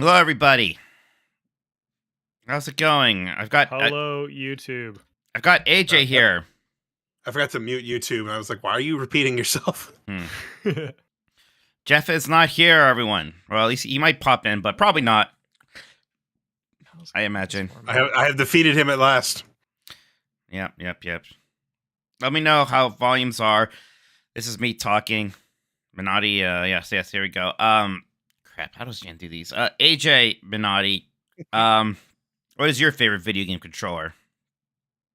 Hello, everybody. How's it going? Hello, YouTube. I've got AJ here. I forgot to mute YouTube, and I was like, "Why are you repeating yourself?" Jeff is not here, everyone. Well, at least he might pop in, but probably not. I imagine. I have defeated him at last. Yep. Let me know how volumes are. This is me talking. Minotti, yes, here we go. Crap, how does Jan do these? AJ Minotti, what is your favorite video game controller?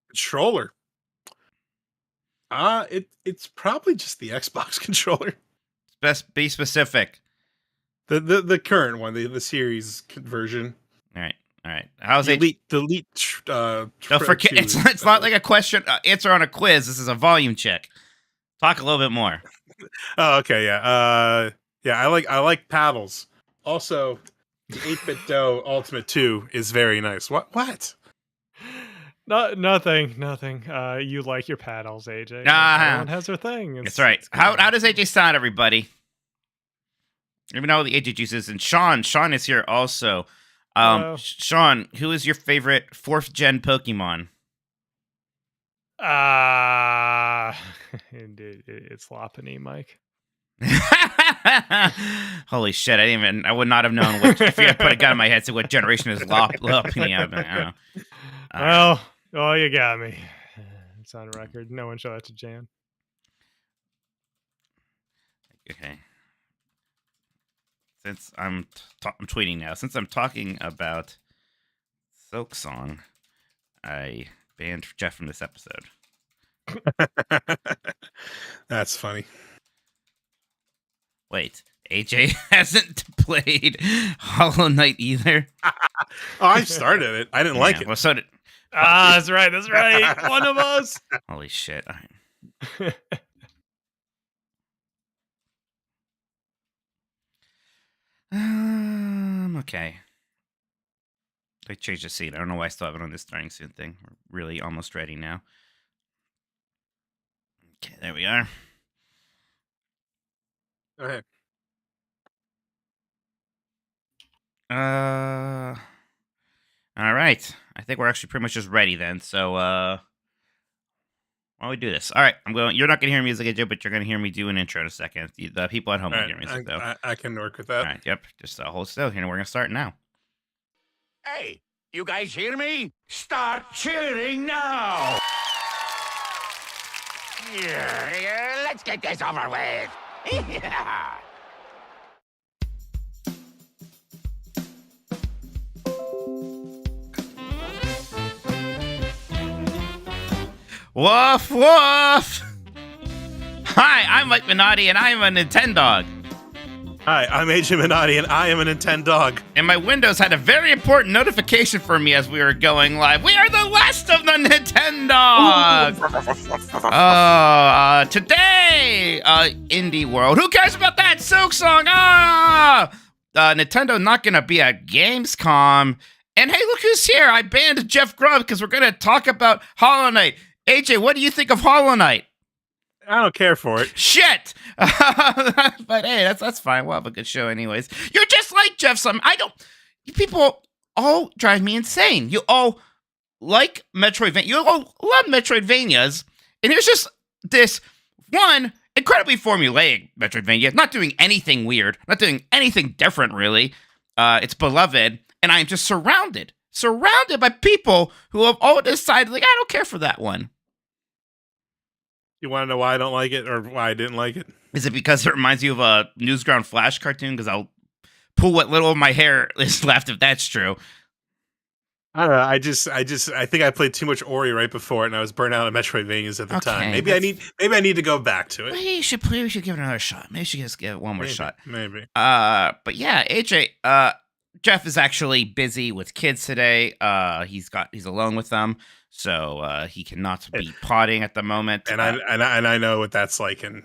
Controller? It's probably just the Xbox controller. Best be specific. The current one, the series version. All right. How's the elite? Don't forget, it's not like a question answer on a quiz. This is a volume check. Talk a little bit more. Oh, okay, yeah. I like paddles. Also, the 8-bit Do Ultimate 2 is very nice. What? Nothing. You like your paddles, AJ. Everyone has their thing. That's right. How does AJ sound, everybody? Even know the AJ juices, and Sean is here also. Sean, who is your favorite 4th gen Pokemon? It's Lopunny, Mike. Holy shit! I would not have known if you had put a gun in my head. So what generation is Lopunny? I don't know. Well, you got me. It's on record. No one show that to Jan. Okay. Since I'm tweeting now, since I'm talking about Silksong, I banned Jeff from this episode. That's funny. Wait, AJ hasn't played Hollow Knight either? I've started it. I didn't like it. Well, so did... That's right. One of us. Holy shit. Okay. I changed the seat. I don't know why I still have it on this starting soon thing. We're really almost ready now. Okay, there we are. Okay. All right. I think we're actually pretty much just ready then. So, why don't we do this? All right. You're not gonna hear music, AJ, but you're gonna hear me do an intro in a second. The people at home will hear music though. I can work with that. All right. Yep. Just hold still here. We're gonna start now. Hey, you guys hear me? Start cheering now! Yeah, let's get this over with. Yeah. Woof woof! Hi, I'm Mike Minotti, and I am a Nintendog. Hi, I'm AJ Minotti, and I am a Nintendog. And my Windows had a very important notification for me as we were going live. We are the last of the Nintendogs! Today, Indie World. Who cares about that? Silksong! Nintendo not gonna be at Gamescom. And hey, look who's here! I banned Jeff Grubb because we're gonna talk about Hollow Knight. AJ, what do you think of Hollow Knight? I don't care for it. Shit! But hey, that's fine. We'll have a good show anyways. You're just like Jeff. You people all drive me insane. You all like Metroidvania. You all love Metroidvanias. And here's just this one incredibly formulaic Metroidvania. Not doing anything weird. Not doing anything different, really. It's beloved. And I am just surrounded by people who have all decided, like, I don't care for that one. You want to know why I don't like it or why I didn't like it? Is it because it reminds you of a Newsground Flash cartoon? Because I'll pull what little of my hair is left if that's true. I don't know. I think I played too much Ori right before it, and I was burnt out on Metroidvanias at the time. Maybe I need to go back to it. Maybe we should give it another shot. Maybe we should just give it one more shot. Maybe. But yeah, AJ. Jeff is actually busy with kids today. He's alone with them. So he cannot be potting at the moment, and I know what that's like, and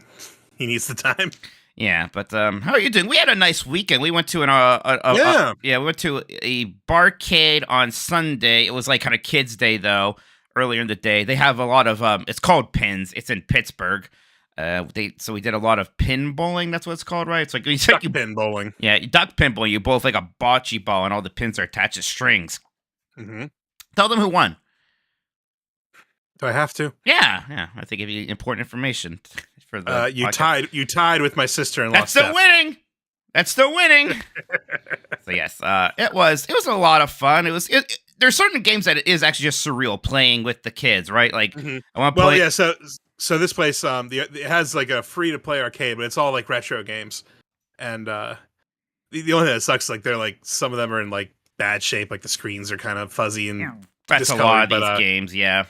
he needs the time. Yeah, but how are you doing? We had a nice weekend. We went to we went to a barcade on Sunday. It was like kind of kids' day though. Earlier in the day, they have a lot of it's called Pins. It's in Pittsburgh. So we did a lot of pin bowling. That's what it's called, right? It's like you Duck pin bowling. Yeah, you duck pin bowling. You both like a bocce ball, and all the pins are attached to strings. Mm-hmm. Tell them who won. Do I have to? Yeah. I think it'd be important information for the. You podcast. tied with my sister-in-law. That's still winning. That's still winning. So yes, it was a lot of fun. There's certain games that it is actually just surreal playing with the kids, right? Like Mm-hmm. I want to play. Well, yeah. So this place, it has like a free-to-play arcade, but it's all like retro games. And the only thing that sucks, like they're like some of them are in like bad shape, like the screens are kind of fuzzy and That's a lot of these games, yeah.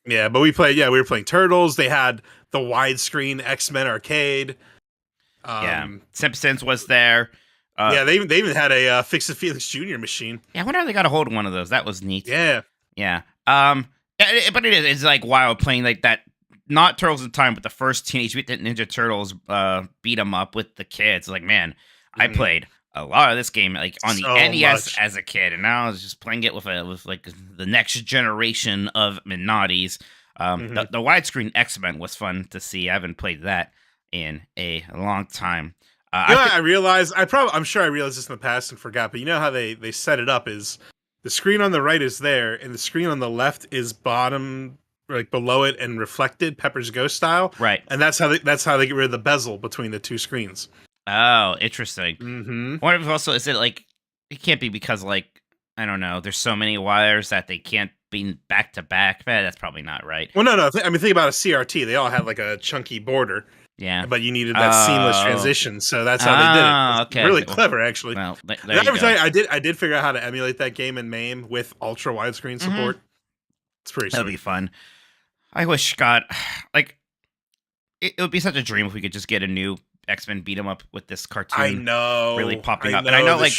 Yeah, but we were playing Turtles. They had the widescreen X-Men arcade. Simpsons was there. Yeah, they even had a Fix It Felix Jr. machine. Yeah, I wonder how they got a hold of one of those. That was neat. Yeah. But it's like wild playing like that. Not Turtles in Time, but the first Teenage Mutant Ninja Turtles beat 'em up with the kids. Like, man, I played a lot of this game like on the NES as a kid, and now I was just playing it with like the next generation of Minottis. The widescreen X-Men was fun to see. I haven't played that in a long time. I realized I'm sure I realized this in the past and forgot, but you know how they set it up is the screen on the right is there, and the screen on the left is bottom, like below it and reflected, Pepper's Ghost style. Right. And that's how they get rid of the bezel between the two screens. Oh, interesting. Mm-hmm. What if also is it like it can't be because like I don't know, there's so many wires that they can't be back to back. That's probably not right. Well, no. Think about a CRT. They all had like a chunky border. Yeah. But you needed that seamless transition, so that's how they did it. Okay. Really clever, actually. Well, I did figure out how to emulate that game in MAME with ultra widescreen support. It's pretty That'd be fun. I wish Scott, like, it would be such a dream if we could just get a new X-Men beat 'em up with this cartoon. I know. Really popping up. And I know, like,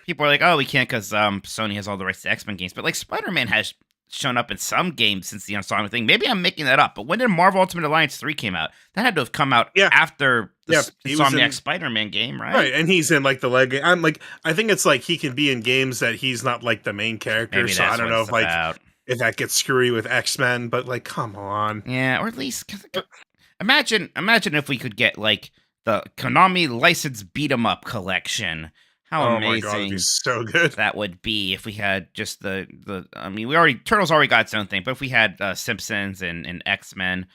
people are like, oh, we can't because Sony has all the rights to X-Men games. But, like, Spider-Man has shown up in some games since the Insomnia thing. Maybe I'm making that up. But when did Marvel Ultimate Alliance 3 came out? That had to have come out after the Insomniac Spider-Man game, right? Right, and he's in, like, the leg. I think it's, like, he can be in games that he's not, like, the main character. Maybe so I don't know if, like, if that gets screwy with X-Men. But, like, come on. Yeah, or at least... Imagine if we could get, like, the Konami License Beat 'em Up collection. How amazing my God, it'd be so good. That would be if we had just the I mean, Turtles already got its own thing, but if we had Simpsons and X-Men.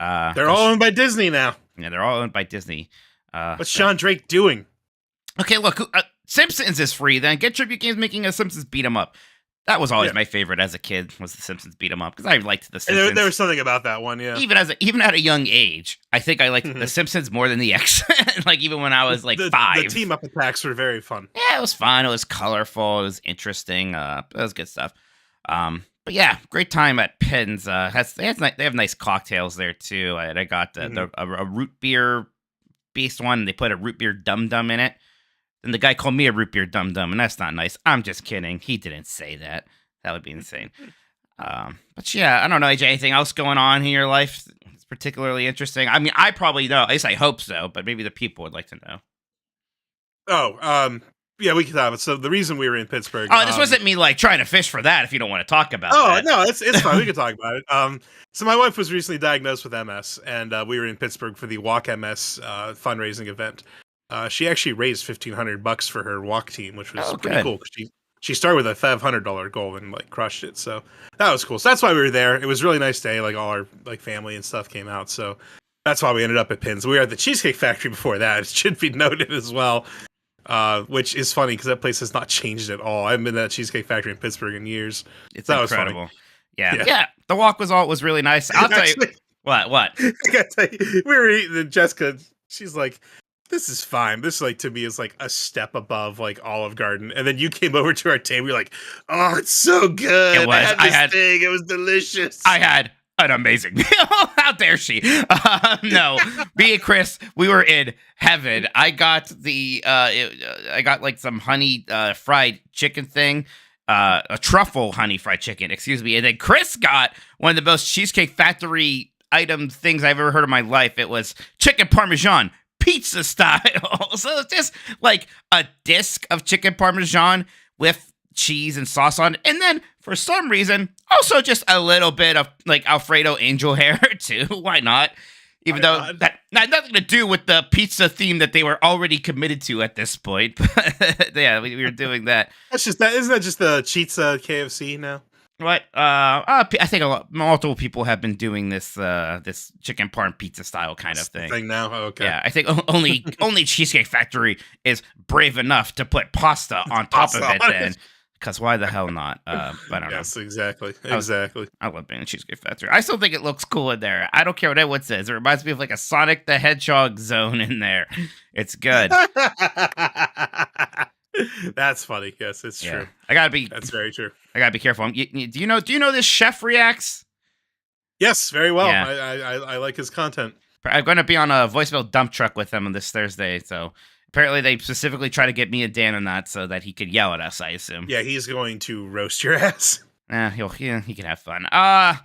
They're all owned by Disney now. Yeah, they're all owned by Disney. What's Sean Drake doing? Okay, look, Simpsons is free, then get Tribute Games making a Simpsons Beat 'em Up. That was always my favorite as a kid, was the Simpsons Beat 'em Up, because I liked the Simpsons. There was something about that one, yeah. Even at a young age, I think I liked the Simpsons more than the X-Men. Like even when I was like 5. The team up attacks were very fun. Yeah, it was fun. It was colorful. It was interesting. It was good stuff. But yeah, great time at Pins. They have nice cocktails there too. I got a root beer based one. They put a root beer dum dum in it. Then the guy called me a root beer dum dum, and that's not nice. I'm just kidding. He didn't say that. That would be insane. But yeah, I don't know, AJ. Anything else going on in your life that's particularly interesting? I mean, I probably know. At least I hope so. But maybe the people would like to know. Yeah, we can talk about it. So the reason we were in Pittsburgh. This wasn't me like trying to fish for that. If you don't want to talk about that. No, it's fine. We can talk about it. So my wife was recently diagnosed with MS, and we were in Pittsburgh for the Walk MS fundraising event. She actually raised $1,500 for her walk team, which was pretty cool. She started with a $500 goal and like crushed it. So that was cool. So that's why we were there. It was a really nice day. Like all our like family and stuff came out. So that's why we ended up at Pins. We were at the Cheesecake Factory before that. It should be noted as well. Which is funny because that place has not changed at all. I haven't been to that Cheesecake Factory in Pittsburgh in years. It's incredible. Yeah. The walk was really nice. I'll tell you what. I gotta tell you, we were eating and Jessica, she's like, this is fine. This like to me is like a step above like Olive Garden. And then you came over to our table. You're like, oh, it's so good. It was. It was delicious. I had an amazing meal. How dare she? No, me and Chris, we were in heaven. I got I got like some honey fried chicken thing, a truffle honey fried chicken, excuse me. And then Chris got one of the most Cheesecake Factory item things I've ever heard in my life. It was chicken parmesan, pizza style. So it's just like a disc of chicken parmesan with cheese and sauce on it. And then for some reason, also just a little bit of like Alfredo angel hair too. Why not? Even though that had nothing to do with the pizza theme that they were already committed to at this point. But yeah, we were doing that. That's just that. Isn't that just the Cheetah KFC now? What? I think multiple people have been doing this this chicken parm pizza style kind of thing. Now, oh, okay. Yeah, I think only Cheesecake Factory is brave enough to put pasta on top of it. Then, because why the hell not? But I don't know. Yes, exactly. I love being a Cheesecake Factory. I still think it looks cool in there. I don't care what anyone says. It reminds me of like a Sonic the Hedgehog zone in there. It's good. That's funny. Yes, it's true. That's very true. I gotta be careful. Do you know this Chef Reacts? Yes, very well. Yeah. I like his content. I'm going to be on a voicemail dump truck with him on this Thursday. So apparently they specifically try to get me and Dan on that so that he could yell at us, I assume. Yeah, he's going to roast your ass. He can have fun. All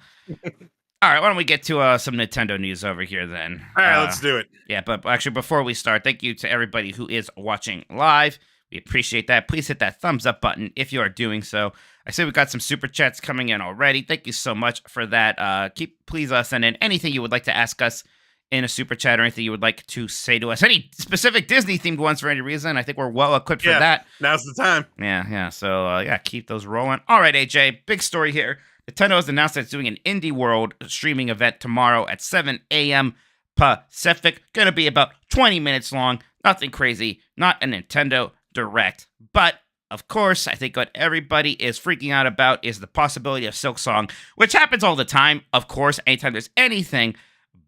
right, why don't we get to some Nintendo news over here then? All right, let's do it. Yeah, but actually before we start, thank you to everybody who is watching live. We appreciate that. Please hit that thumbs up button if you are doing so. I see we've got some super chats coming in already. Thank you so much for that. Please send in anything you would like to ask us in a super chat or anything you would like to say to us. Any specific Disney themed ones for any reason. I think we're well equipped for that. Now's the time. Yeah. So keep those rolling. All right, AJ, big story here. Nintendo has announced that it's doing an Indie World streaming event tomorrow at 7 a.m. Pacific. Gonna be about 20 minutes long. Nothing crazy. Not a Nintendo Direct. But of course, I think what everybody is freaking out about is the possibility of Silksong, which happens all the time, of course, anytime there's anything.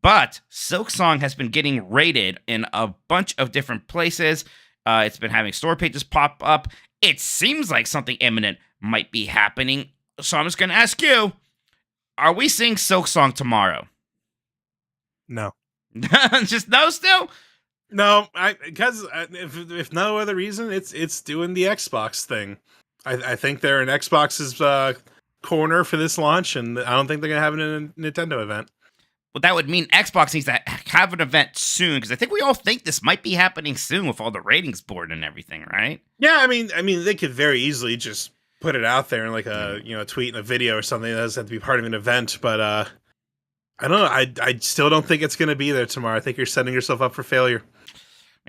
But Silksong has been getting rated in a bunch of different places. It's been having store pages pop up. It seems like something imminent might be happening. So I'm just going to ask you, are we seeing Silksong tomorrow? No. Just no still? No, because if no other reason, it's doing the Xbox thing. I think they're in Xbox's corner for this launch, and I don't think they're gonna have it in a Nintendo event. Well, that would mean Xbox needs to have an event soon, because I think we all think this might be happening soon with all the ratings board and everything, right? Yeah, I mean, they could very easily just put it out there in like a tweet and a video or something. That doesn't have to be part of an event, but I don't know. I still don't think it's gonna be there tomorrow. I think you're setting yourself up for failure.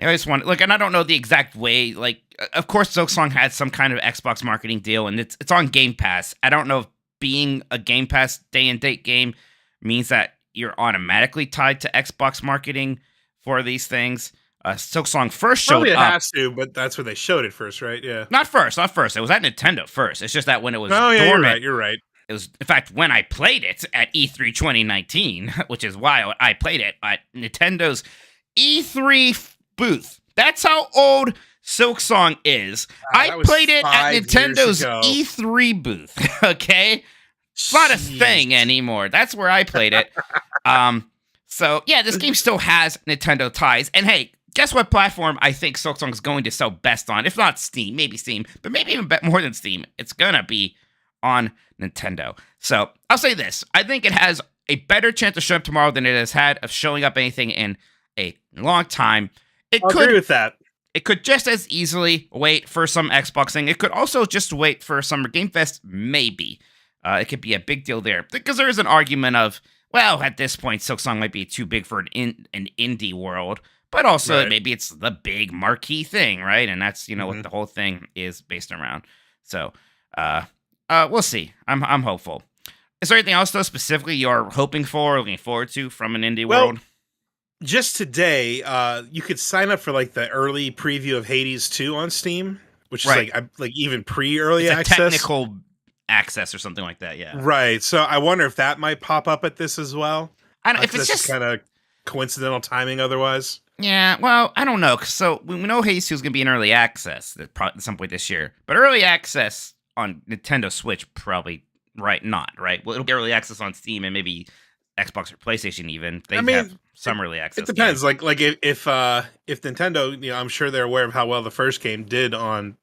I just want and I don't know the exact way. Like, of course, Silksong had some kind of Xbox marketing deal, and it's on Game Pass. I don't know if being a Game Pass day and date game means that you're automatically tied to Xbox marketing for these things. Silksong first showed Probably up. It has to, but that's where they showed it first, right? Yeah. Not first. It was at Nintendo first. It's just that when it was dormant, you're right. It was, in fact, when I played it at E3 2019, which is why I played it at Nintendo's E3 booth. That's how old Silksong is. I played it at Nintendo's E3 booth. Okay, it's not a thing anymore. That's where I played it. So yeah, this game still has Nintendo ties. And hey, guess what platform I think Silksong is going to sell best on? If not Steam, maybe Steam, but maybe even more than Steam. It's gonna be on Nintendo. So I'll say this: I think it has a better chance of showing up tomorrow than it has had of showing up anything in a long time. I'll agree with that. It could just as easily wait for some Xbox thing. It could also just wait for Summer Game Fest, maybe. It could be a big deal there. Because there is an argument of, well, at this point, Silksong might be too big for an indie world. But also, maybe it's the big marquee thing, right? And that's, what the whole thing is based around. So, we'll see. I'm hopeful. Is there anything else, though, specifically you're hoping for or looking forward to from an indie world? Just today, you could sign up for like the early preview of Hades 2 on Steam, which is like even pre-early access. Technical access or something like that, yeah. Right. So I wonder if that might pop up at this as well. I don't. If it's just kind of coincidental timing, otherwise. Yeah. Well, I don't know. So we know Hades 2 is going to be in early access at some point this year, but early access on Nintendo Switch probably not right. Well, it'll be early access on Steam and maybe Xbox or PlayStation even. They have some early access. It depends. Games. Like if Nintendo, I'm sure they're aware of how well the first game did on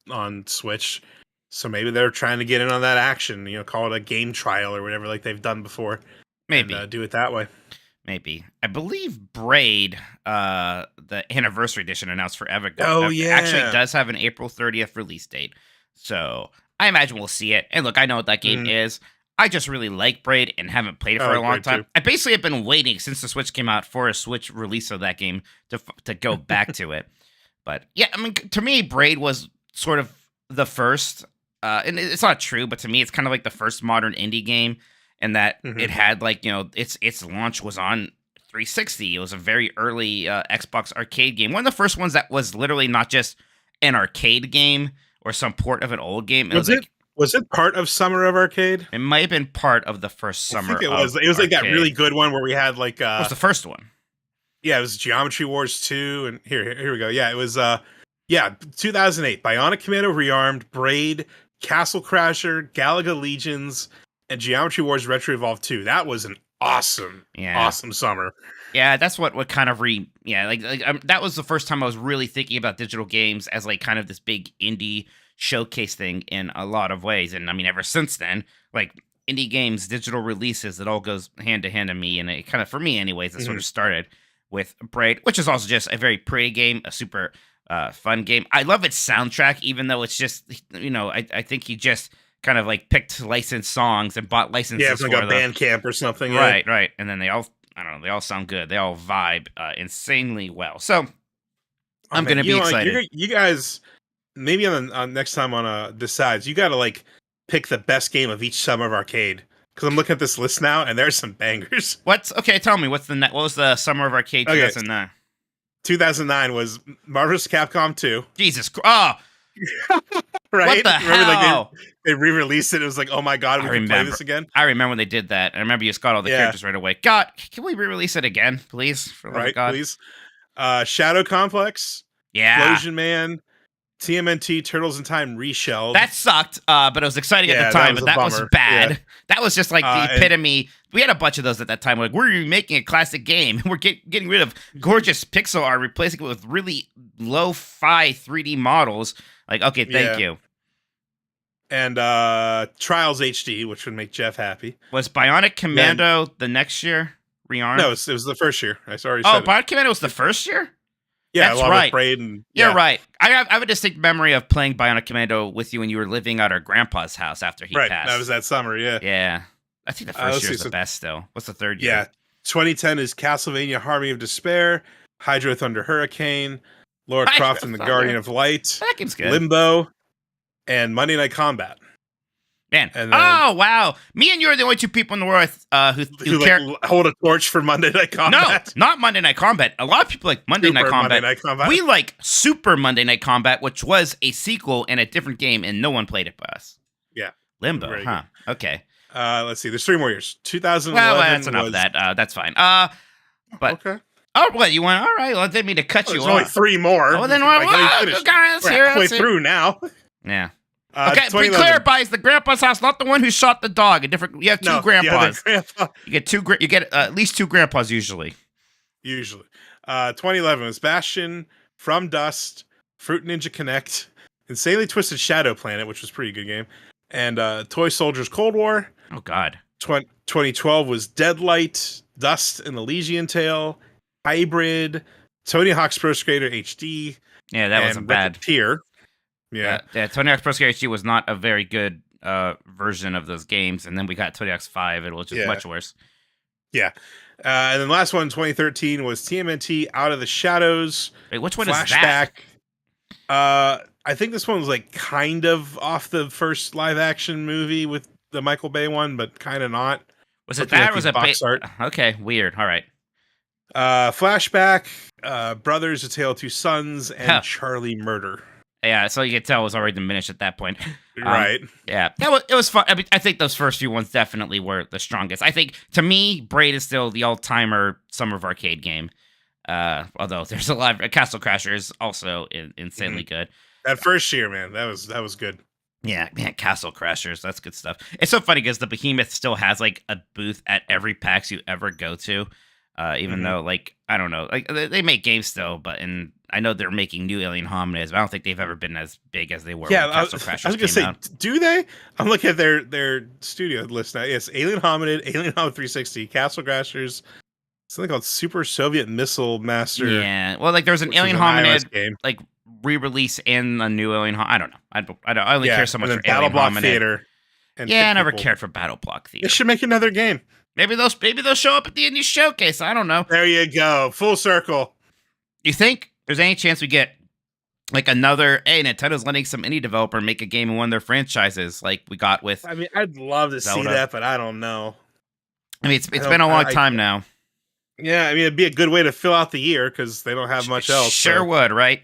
Switch, so maybe they're trying to get in on that action. Call it a game trial or whatever, like they've done before. Maybe and, do it that way. Maybe. I believe Braid, the anniversary edition announced forever ago. Oh yeah, actually does have an April 30th release date. So I imagine we'll see it. And look, I know what that game is. I just really like Braid and haven't played it I for a like long Braid, time. too. I basically have been waiting since the Switch came out for a Switch release of that game to go back to it. But yeah, I mean, to me, Braid was sort of the first, and it's not true, but to me, it's kind of like the first modern indie game, and that it had like its launch was on 360. It was a very early Xbox arcade game, one of the first ones that was literally not just an arcade game or some port of an old game. Was it part of Summer of Arcade? It might have been part of the first I Summer. think it was. It was like that really good one where we had like. It was the first one. Yeah, it was Geometry Wars 2, and here we go. Yeah, it was 2008. Bionic Commando Rearmed, Braid, Castle Crasher, Galaga Legions, and Geometry Wars Retro Evolved 2. That was an awesome summer. Yeah, that's what kind of that was the first time I was really thinking about digital games as like kind of this big indie showcase thing in a lot of ways. And I mean, ever since then, like indie games, digital releases, it all goes hand to hand to me. And it kind of, for me anyways, it sort of started with Braid, which is also just a very pretty game, a super fun game. I love its soundtrack, even though it's just, I think he just kind of like picked licensed songs and bought licenses. Yeah, it's like a Bandcamp or something. Right. And then they all, I don't know, they all sound good. They all vibe insanely well. So I'm going to be excited. Like, you guys, maybe on next time on Decides, you got to like pick the best game of each Summer of Arcade. Because I'm looking at this list now, and there's some bangers. Okay, tell me, what was the Summer of Arcade 2009? 2009 was Marvel's Capcom 2. Jesus Christ. Oh! Right? What the hell? Like they re-released it. It was like, oh my God, we can play this again. I remember when they did that. I remember you just got all the characters right away. God, can we re-release it again, please? For the love of God. Please. Shadow Complex. Yeah. Explosion Man. TMNT Turtles in Time Reshelled. That sucked, but it was exciting at the time, but that was bad. Yeah. That was just like the epitome. We had a bunch of those at that time. Like, we're making a classic game. We're getting rid of gorgeous pixel art, replacing it with really lo-fi 3D models. Like, okay, thank you. And Trials HD, which would make Jeff happy. Was Bionic Commando the next year? Rearmed? No, it was the first year. I already said Bionic Commando was the first year? Yeah, that's right. Braid and, You're right. I have a distinct memory of playing Bionic Commando with you when you were living at our grandpa's house after he passed. That was that summer, yeah. Yeah. I think the first year is the best still. What's the third year? Yeah. 2010 is Castlevania Harmony of Despair, Hydro Thunder Hurricane, Lara Croft and the Guardian of Light, that game's good. Limbo, and Monday Night Combat. Man. Oh, wow. Me and you are the only two people in the world who care. Like, hold a torch for Monday Night Combat. No, not Monday Night Combat. A lot of people like Monday Night Combat. We like Super Monday Night Combat, which was a sequel and a different game, and no one played it but us. Yeah. Limbo, huh? Okay. Let's see. There's 3 more years. 2011. Well, that's enough of that. That's fine. But okay. Oh, what you want? All right. Well, I didn't mean to cut you off. There's only 3 more. Oh, then we're halfway through now. Yeah. Okay, be clear, it's the grandpa's house, not the one who shot the dog. You have 2 grandpas. You get you get at least 2 grandpas usually. 2011 was Bastion, From Dust, Fruit Ninja Connect, Insanely Twisted Shadow Planet, which was a pretty good game, and Toy Soldiers Cold War. Oh God. 2012 was Deadlight, Dust and Elysian Tale, Hybrid, Tony Hawk's Pro Skater HD. Yeah, that wasn't bad. Racketeer. Yeah. Tony Hawk's Pro Skater HD was not a very good version of those games, and then we got Tony Hawk's 5, it was just much worse. Yeah. And then the last one, 2013, was TMNT Out of the Shadows. Wait, which one Flashback. is that? I think this one was like kind of off the first live action movie with the Michael Bay one, but kind of not. Was it that or was it box art? Okay, weird. All right. Flashback, Brothers, A Tale of Two Sons, and Charlie Murder. Yeah, so you could tell it was already diminished at that point. Right. Yeah, it was fun. I mean, I think those first few ones definitely were the strongest. I think, to me, Braid is still the all-timer Summer of Arcade game. Although there's a lot of... Castle Crasher is also insanely good. That first year, man, that was good. Yeah, man, Castle Crashers, that's good stuff. It's so funny because the Behemoth still has, like, a booth at every PAX you ever go to. Even though, like, I don't know, like, they make games still, I know they're making new Alien Hominids, but I don't think they've ever been as big as they were when Castle Crashers I was going to say, do they? I'm looking at their studio list now. Yes, Alien Hominid, Alien Hominid 360, Castle Crashers, something called Super Soviet Missile Master. Yeah, well, like, there's an Alien Hominid game, like, re-release and a new Alien Hominid. I don't know. I only care so much for Alien Hominid. Theater. And Yeah, I pick never people. cared for Battle Block They Theater. should make another game. Maybe they'll show up at the indie showcase. I don't know. There you go. Full circle. You think there's any chance we get like another? Hey, Nintendo's letting some indie developer make a game in one of their franchises, like we got with. I mean, I'd love to see Zelda. that, but I don't know. I mean, it's been a long time now. Yeah, I mean, it'd be a good way to fill out the year because they don't have much else. Sure would, right?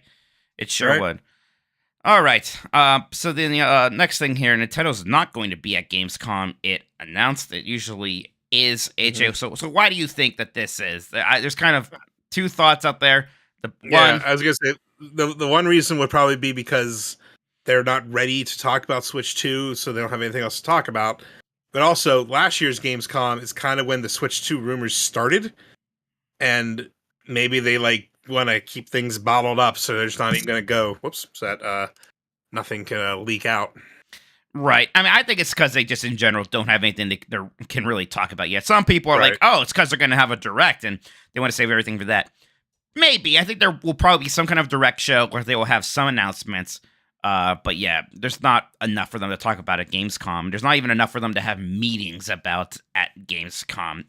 It sure would. All right. So then the next thing here, Nintendo's not going to be at Gamescom. It announced it usually is, AJ. So why do you think that this is? There's kind of two thoughts out there. I was gonna say the one reason would probably be because they're not ready to talk about Switch 2, so they don't have anything else to talk about. But also, last year's Gamescom is kind of when the Switch 2 rumors started. And maybe they want to keep things bottled up, so they're just not even going to go. Whoops, so that nothing can leak out. Right. I mean, I think it's because they just in general don't have anything they can really talk about yet. Some people are like, oh, it's because they're going to have a direct and they want to save everything for that. Maybe. I think there will probably be some kind of direct show where they will have some announcements. But yeah, there's not enough for them to talk about at Gamescom. There's not even enough for them to have meetings about at Gamescom.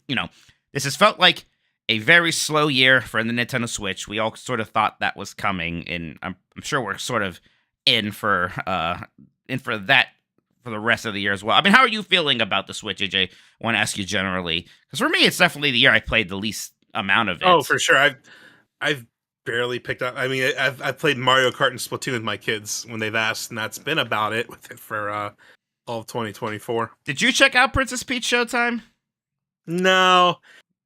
This has felt like a very slow year for the Nintendo Switch. We all sort of thought that was coming, and I'm sure we're sort of in for that for the rest of the year as well. I mean, how are you feeling about the Switch, AJ? I want to ask you generally, because for me, it's definitely the year I played the least amount of it. Oh, for sure. I've barely picked up. I mean, I've played Mario Kart and Splatoon with my kids when they've asked, and that's been about it with it for all of 2024. Did you check out Princess Peach Showtime? No.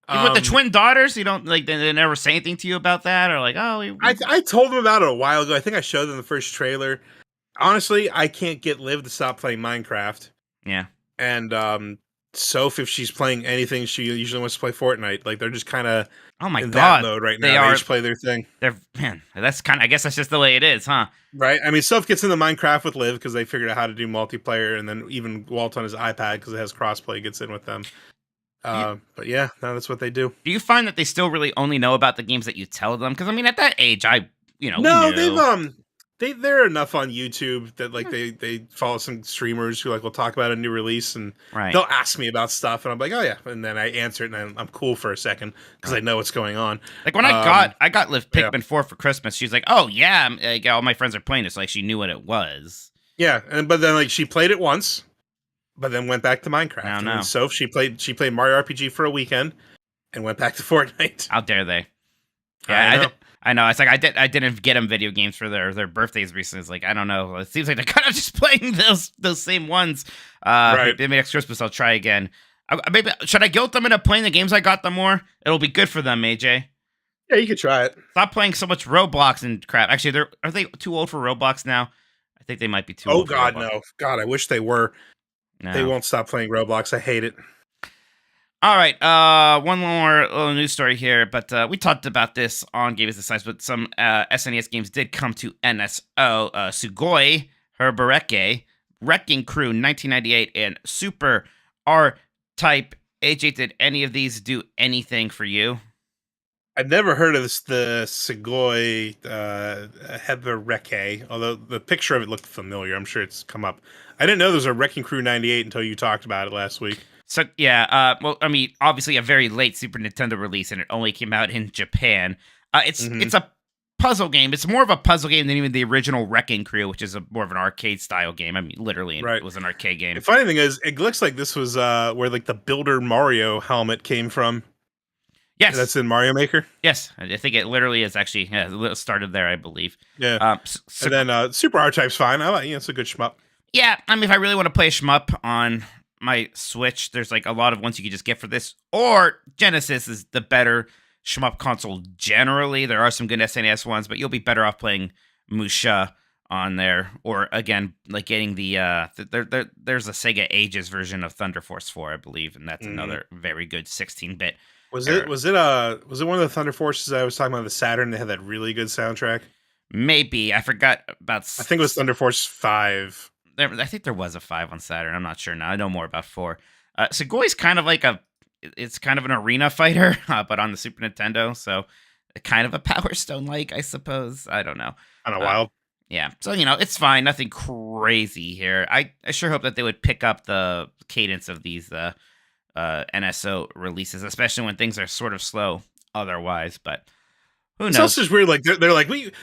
With the twin daughters, you don't they never say anything to you about that, or like, oh, I told them about it a while ago. I think I showed them the first trailer. Honestly, I can't get Liv to stop playing Minecraft. Yeah. And Soph, if she's playing anything, she usually wants to play Fortnite. Like they're just kind of in that mode right now. They just play their thing. That's kind of, I guess that's just the way it is, huh? Right. I mean, Soph gets into Minecraft with Liv because they figured out how to do multiplayer, and then even Walt on his iPad because it has crossplay gets in with them. But yeah, no, that's what they do. Do you find that they still really only know about the games that you tell them? Because I mean, at that age, no, they're enough on YouTube that they follow some streamers who will talk about a new release and they'll ask me about stuff and I'm like, oh yeah, and then I answer it and I'm cool for a second because I know what's going on. Like when I got Liv Pikmin 4 for Christmas, she's like, oh yeah, all my friends are playing this. Like she knew what it was. Yeah, but then she played it once. But then went back to Minecraft. No. And Soph, she played Mario RPG for a weekend and went back to Fortnite. How dare they? Yeah, I know. It's like I didn't get them video games for their birthdays recently. It's like, I don't know. It seems like they're kind of just playing those same ones. Maybe next Christmas I'll try again. Maybe should I guilt them into playing the games I got them more? It'll be good for them, AJ. Yeah, you could try it. Stop playing so much Roblox and crap. Actually, are they too old for Roblox now? I think they might be too old. Oh God, no. God, I wish they were. No. They won't stop playing Roblox. I hate it. All right, one more little news story here, but we talked about this on Game is the Science, but some SNES games did come to NSO. Sugoi Herbereke, Wrecking Crew 1998, and Super R-Type. AJ, did any of these do anything for you? I've never heard of the Sugoi Herbereke, although the picture of it looked familiar. I'm sure it's come up. I didn't know there was a Wrecking Crew 98 until you talked about it last week. So, yeah, well, I mean, obviously a very late Super Nintendo release, and it only came out in Japan. It's a puzzle game. It's more of a puzzle game than even the original Wrecking Crew, which is more of an arcade-style game. I mean, literally, it was an arcade game. The funny thing is, it looks like this was where, the Builder Mario helmet came from. Yes. That's in Mario Maker? Yes. I think it literally is actually, it started there, I believe. Yeah. And then Super R-Type's fine. I like it's a good shmup. Yeah, I mean, if I really want to play shmup on my Switch, there's a lot of ones you could just get for this. Or Genesis is the better shmup console generally. There are some good SNES ones, but you'll be better off playing Musha on there. Or again, getting the there's a Sega Ages version of Thunder Force 4, I believe, and that's another very good 16-bit. Was it one of the Thunder Forces I was talking about, the Saturn? They had that really good soundtrack. Maybe I forgot about. I think it was Thunder Force 5. I think there was a 5 on Saturn. I'm not sure now. I know more about 4. Sugoi's kind of it's kind of an arena fighter, but on the Super Nintendo. So kind of a Power Stone I suppose. I don't know. Kind of wild. Yeah, so it's fine. Nothing crazy here. I sure hope that they would pick up the cadence of these NSO releases, especially when things are sort of slow otherwise. But who It's knows? also just weird. Like they're like we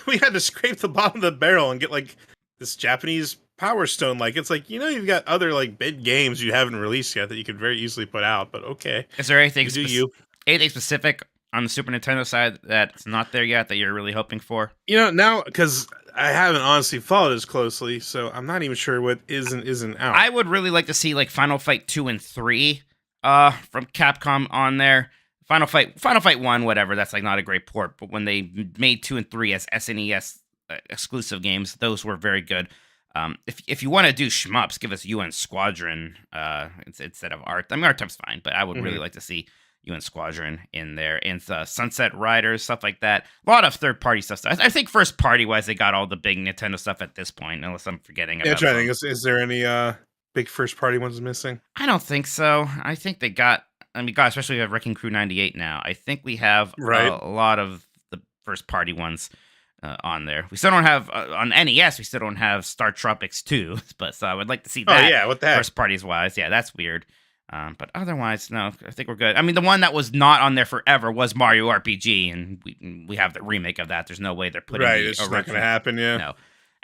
had to scrape the bottom of the barrel and get like this Japanese Power Stone. Like it's like you've got other like big games you haven't released yet that you could very easily put out. But okay, Is there anything anything specific on the Super Nintendo side that's not there yet that you're really hoping for? Now because I haven't honestly followed as closely, so I'm not even sure what is and isn't out. I would really like to see like Final Fight 2 and 3 from Capcom on there. Final Fight 1, whatever, that's like not a great port, but when they made 2 and 3 as SNES exclusive games, those were very good. If you want to do shmups, give us UN Squadron instead of Art. I mean, Art Type's fine, but I would really like to see UN Squadron in there, and Sunset Riders, stuff like that. A lot of third-party stuff. I think first-party-wise, they got all the big Nintendo stuff at this point, unless I'm forgetting about Yeah, I think is there any big first-party ones missing? I don't think so. I think they got... I mean, God, especially we have Wrecking Crew 98 now. I think we have a lot of the first-party ones on there. We still don't have... on NES, we still don't have Star Tropics 2, but so I would like to see that. Oh, yeah, what the heck? First-parties-wise. Yeah, that's weird. But otherwise, no, I think we're good. I mean, the one that was not on there forever was Mario RPG, and we have the remake of that. There's no way they're putting the it's not going to happen, yeah. No,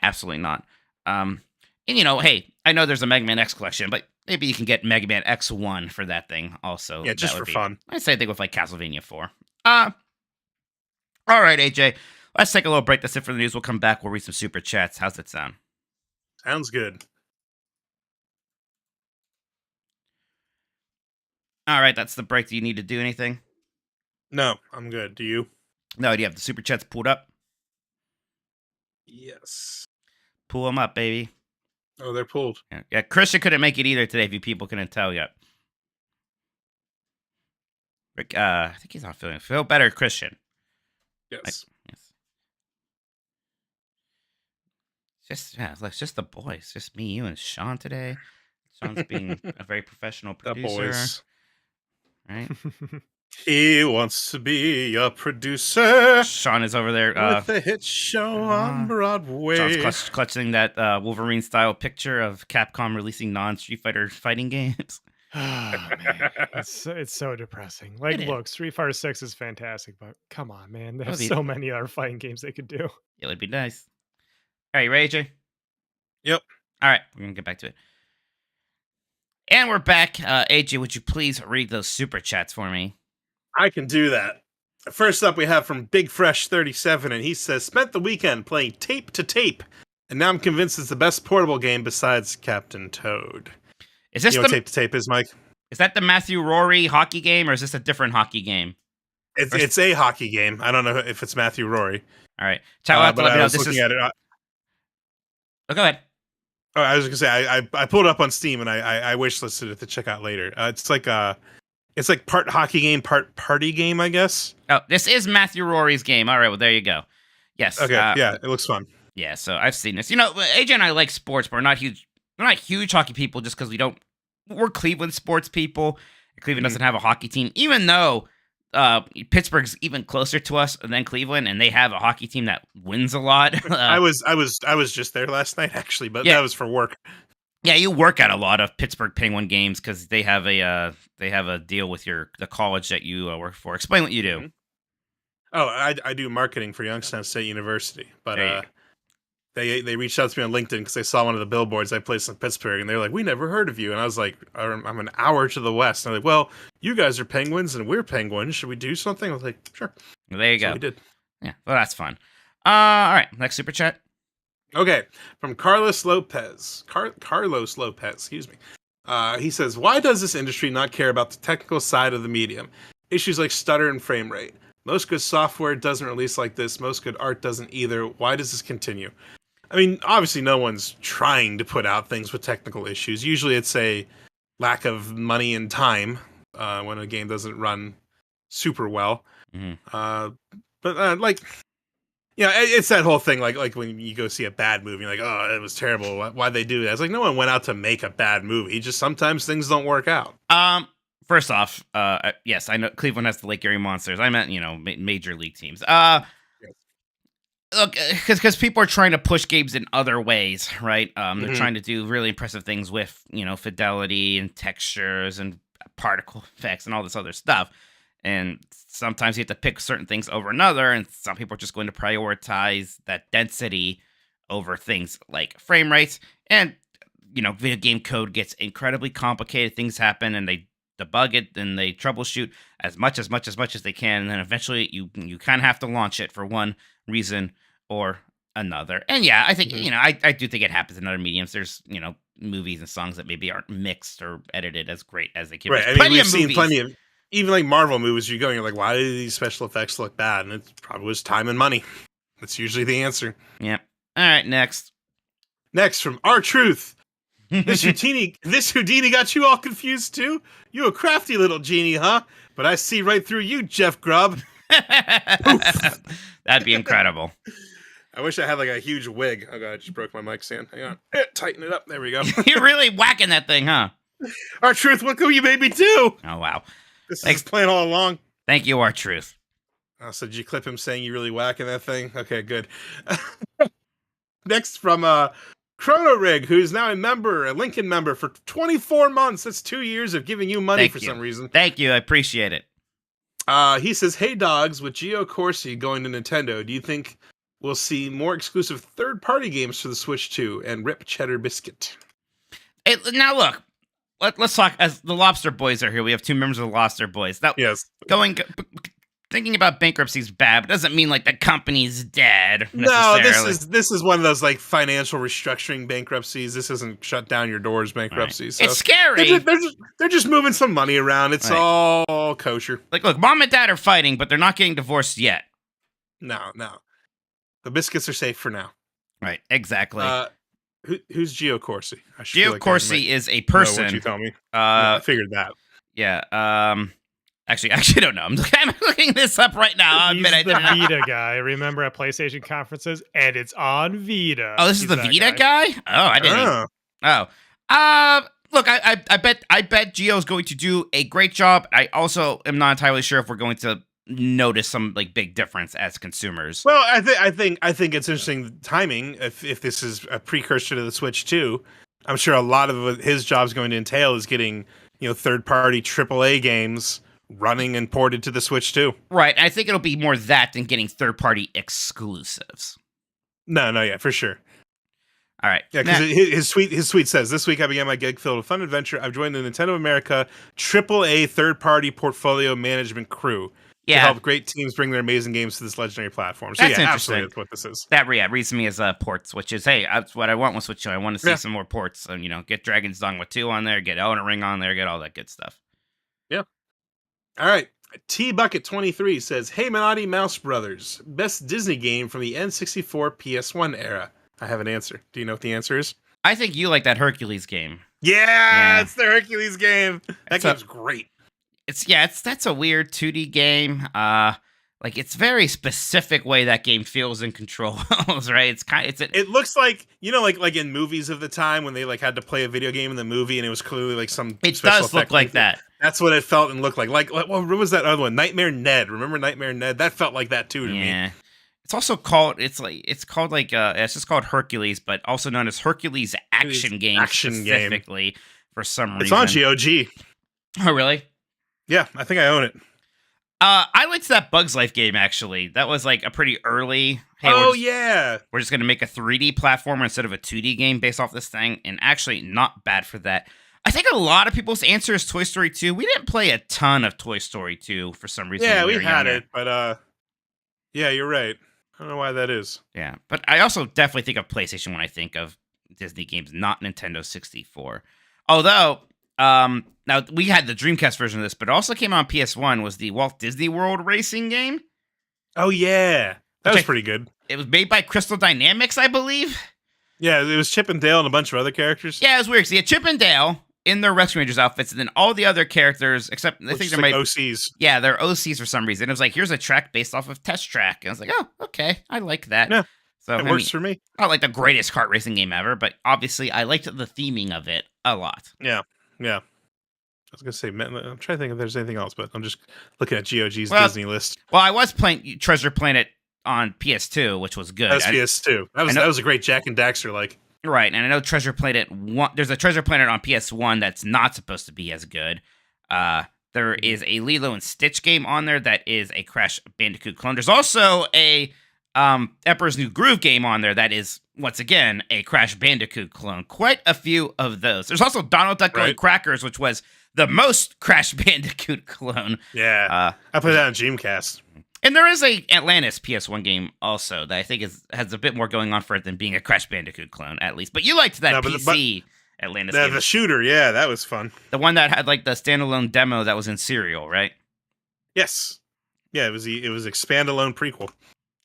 absolutely not. And, hey, I know there's a Mega Man X collection, but maybe you can get Mega Man X1 for that thing also. Yeah, just for fun. I'd say I think with like Castlevania 4. All right, AJ, let's take a little break. That's it for the news. We'll come back. We'll read some super chats. How's it sound? Sounds good. All right, that's the break. Do you need to do anything? No, I'm good. Do you? No, do you have the super chats pulled up? Yes. Pull them up, baby. Oh, they're pulled. Yeah, Christian couldn't make it either today, if you people couldn't tell yet. Rick, I think he's not feel better, Christian. Yes. Yes. It's just the boys. Just me, you, and Sean today. Sean's being a very professional producer. The boys. Right? He wants to be a producer. Sean is over there with a hit show on Broadway. Sean's clutching that Wolverine style picture of Capcom releasing non-Street Fighter fighting games. Oh man, it's so depressing. Like, look, Street Fighter 6 is fantastic, but come on, man, there's so many other fighting games they could do. It would be nice. All right, you ready, AJ? Yep. All right, we're gonna get back to it. And we're back. AJ, would you please read those super chats for me? I can do that. First up, we have from Big Fresh 37, and he says, "Spent the weekend playing Tape to Tape, and now I'm convinced it's the best portable game besides Captain Toad." Is this what Tape to Tape is, Mike? Is that the Matthew Rory hockey game, or is this a different hockey game? It's a hockey game. I don't know if it's Matthew Rory. All right, let me know. This is. At it. Oh, go ahead. Oh, I was gonna say I pulled it up on Steam and I wishlisted it to check out later. It's like part hockey game, part party game, I guess. Oh, this is Matthew Rory's game. All right, well there you go. Yes. Okay. Yeah, it looks fun. Yeah, so I've seen this. AJ and I like sports, but we're not huge hockey people just because we're Cleveland sports people. Cleveland doesn't have a hockey team, even though Pittsburgh's even closer to us than Cleveland, and they have a hockey team that wins a lot. I was just there last night actually, but that was for work. Yeah, you work at a lot of Pittsburgh Penguin games because they have a deal with the college that you work for. Explain what you do. Mm-hmm. Oh, I do marketing for Youngstown State University, but they reached out to me on LinkedIn because they saw one of the billboards I placed in Pittsburgh, and they're like, "We never heard of you." And I was like, "I'm an hour to the west." And they're like, "Well, you guys are Penguins and we're Penguins. Should we do something?" I was like, "Sure." Well, there you go. We did. Yeah, well, that's fun. All right, next super chat. Okay, from Carlos Lopez. Carlos Lopez, excuse me. He says, "Why does this industry not care about the technical side of the medium? Issues like stutter and frame rate. Most good software doesn't release like this. Most good art doesn't either. Why does this continue?" I mean, obviously no one's trying to put out things with technical issues. Usually it's a lack of money and time when a game doesn't run super well. Mm-hmm. It's that whole thing like when you go see a bad movie, you're like, "Oh, it was terrible. Why'd they do that?" It's like no one went out to make a bad movie. Just sometimes things don't work out. First off, yes, I know Cleveland has the Lake Erie Monsters. I meant, major league teams. Look, because people are trying to push games in other ways, right? They're Mhm. trying to do really impressive things with, fidelity and textures and particle effects and all this other stuff. And sometimes you have to pick certain things over another, and some people are just going to prioritize that density over things like frame rates. And, video game code gets incredibly complicated. Things happen, and they debug it, and they troubleshoot as much as they can. And then eventually you kind of have to launch it for one reason or another. And yeah, I think, Mhm. I do think it happens in other mediums. There's, movies and songs that maybe aren't mixed or edited as great as they can. Right. There's I mean, plenty we've of seen movies. plenty of even like Marvel movies. You're like, why do these special effects look bad? And it probably was time and money. That's usually the answer. Yep. All right, next. Next from R Truth. This Houdini got you all confused too? You a crafty little genie, huh? But I see right through you, Jeff Grubb. That'd be incredible. I wish I had like a huge wig. Oh god, I just broke my mic stand. Hang on. Tighten it up. There we go. You're really whacking that thing, huh? R Truth, look who you made me do. Oh, wow. This Thanks. is plan all along. Thank you, our truth. Oh, so did you clip him saying you really whacking that thing? Okay, good. Next from Chrono Rig, who's now a Lincoln member for 24 months. That's 2 years of giving you money Thank for you. some reason. Thank you. I appreciate it. He says, "Hey dogs, with Geo Corsi going to Nintendo, do you think we'll see more exclusive third-party games for the Switch 2 and rip Cheddar Biscuit?" Now, look. Let's talk. As the Lobster Boys are here, we have two members of the Lobster Boys. Now, Yes. thinking about bankruptcy's bad, but doesn't mean like the company's dead. No, Necessarily. this is one of those like financial restructuring bankruptcies. This isn't shut down your doors bankruptcy. Right. So It's scary. they're just moving some money around. It's Right. all kosher. Like, look, mom and dad are fighting, but they're not getting divorced yet. No. The biscuits are safe for now. Right, exactly. Who's Geo Corsi? Geo Corsi is a What person. you tell me? I figured that. Yeah. Actually, I don't know. I'm looking this up right now. I He's admit I the didn't know. Vita guy. Remember at PlayStation conferences, and it's on Vita. Oh, this is He's the that Vita guy? Oh, I didn't. Look, I bet Geo's going to do a great job. I also am not entirely sure if we're going to notice some like big difference as consumers. Well, I think it's interesting timing. If this is a precursor to the Switch 2, I'm sure a lot of what his job's going to entail is getting third-party AAA games running and ported to the Switch 2. Right. I think it'll be more that than getting third-party exclusives. No, yeah, for sure. All right. Yeah, because his tweet says, "This week I began my gig filled with fun adventure. I've joined the Nintendo America AAA third-party portfolio management crew to help great teams bring their amazing games to this legendary platform." So That's yeah, interesting. absolutely, that's what this is. That reads me as ports, which is, hey, that's what I want with Switch 2. I want to see some more ports. So, get Dragon's Dogma 2 on there, get Elden Ring on there, get all that good stuff. Yeah. All right. T Bucket 23 says, "Hey Menotti Mouse Brothers, best Disney game from the N64 PS1 era." I have an answer. Do you know what the answer is? I think you like that Hercules game. Yeah, it's the Hercules game. That game's great. That's a weird 2D game. Like it's very specific way that game feels and controls, right? It looks like like in movies of the time when they like had to play a video game in the movie and it was clearly like some. It special does look effect like that. That's what it felt and looked like. Like what was that other one? Nightmare Ned. Remember Nightmare Ned? That felt like that too to me. Yeah. It's also called. It's just called Hercules, but also known as Hercules Action Game specifically for some reason. It's on GOG. Oh, really? Yeah, I think I own it. I liked that Bugs Life game actually. That was like a pretty early. Hey, we're just gonna make a 3D platformer instead of a 2D game based off this thing, and actually not bad for that. I think a lot of people's answer is Toy Story 2. We didn't play a ton of Toy Story 2 for some reason. Yeah, we had it, but yeah, you're right. I don't know why that is. Yeah, but I also definitely think of PlayStation when I think of Disney games, not Nintendo 64. Although, now we had the Dreamcast version of this, but it also came out on PS1, was the Walt Disney World racing game. Oh, yeah. That was pretty good. It was made by Crystal Dynamics, I believe. Yeah, it was Chip and Dale and a bunch of other characters. Yeah, it was weird. So you had Chip and Dale in their Rescue Rangers outfits, and then all the other characters, except I think they're like OCs. Yeah, they're OCs for some reason. It was like, here's a track based off of Test Track. And I was like, oh, okay, I like that. Yeah, so it works for me. Not like the greatest kart racing game ever, but obviously I liked the theming of it a lot. Yeah. I was gonna say, I'm trying to think if there's anything else, but I'm just looking at GOG's Disney list. Well, I was playing Treasure Planet on PS2, which was good. That was PS2. That was a great Jack and Daxter like. Right, and I know Treasure Planet 1. There's a Treasure Planet on PS1 that's not supposed to be as good. There is a Lilo and Stitch game on there that is a Crash Bandicoot clone. There's also a Emperor's New Groove game on there that is, once again, a Crash Bandicoot clone. Quite a few of those. There's also Donald Duck Going Crackers, which was the most Crash Bandicoot clone. Yeah, I played that on Dreamcast. And there is a Atlantis PS1 game also that I think has a bit more going on for it than being a Crash Bandicoot clone, at least. But you liked that PC Atlantis game. The shooter, yeah, that was fun. The one that had like the standalone demo that was in Serial, right? Yes. Yeah, it was expand-alone prequel.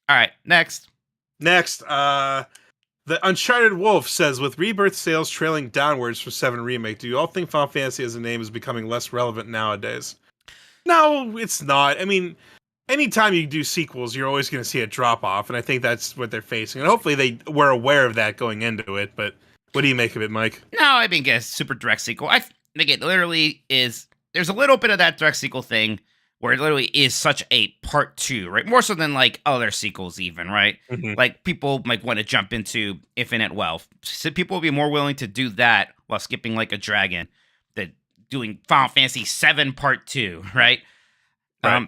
All right, next. The Uncharted Wolf says, with Rebirth sales trailing downwards for 7 Remake, do you all think Final Fantasy as a name is becoming less relevant nowadays? No, it's not. I mean, anytime you do sequels, you're always going to see a drop-off, and I think that's what they're facing. And hopefully they were aware of that going into it, but what do you make of it, Mike? No, I think a super direct sequel. I think it literally is. There's a little bit of that direct sequel thing where it literally is such a part 2, right? More so than like other sequels, even, right? Mm-hmm. Like people might want to jump into Infinite Wealth. So people will be more willing to do that while skipping like a dragon than doing Final Fantasy 7 Part 2, right? But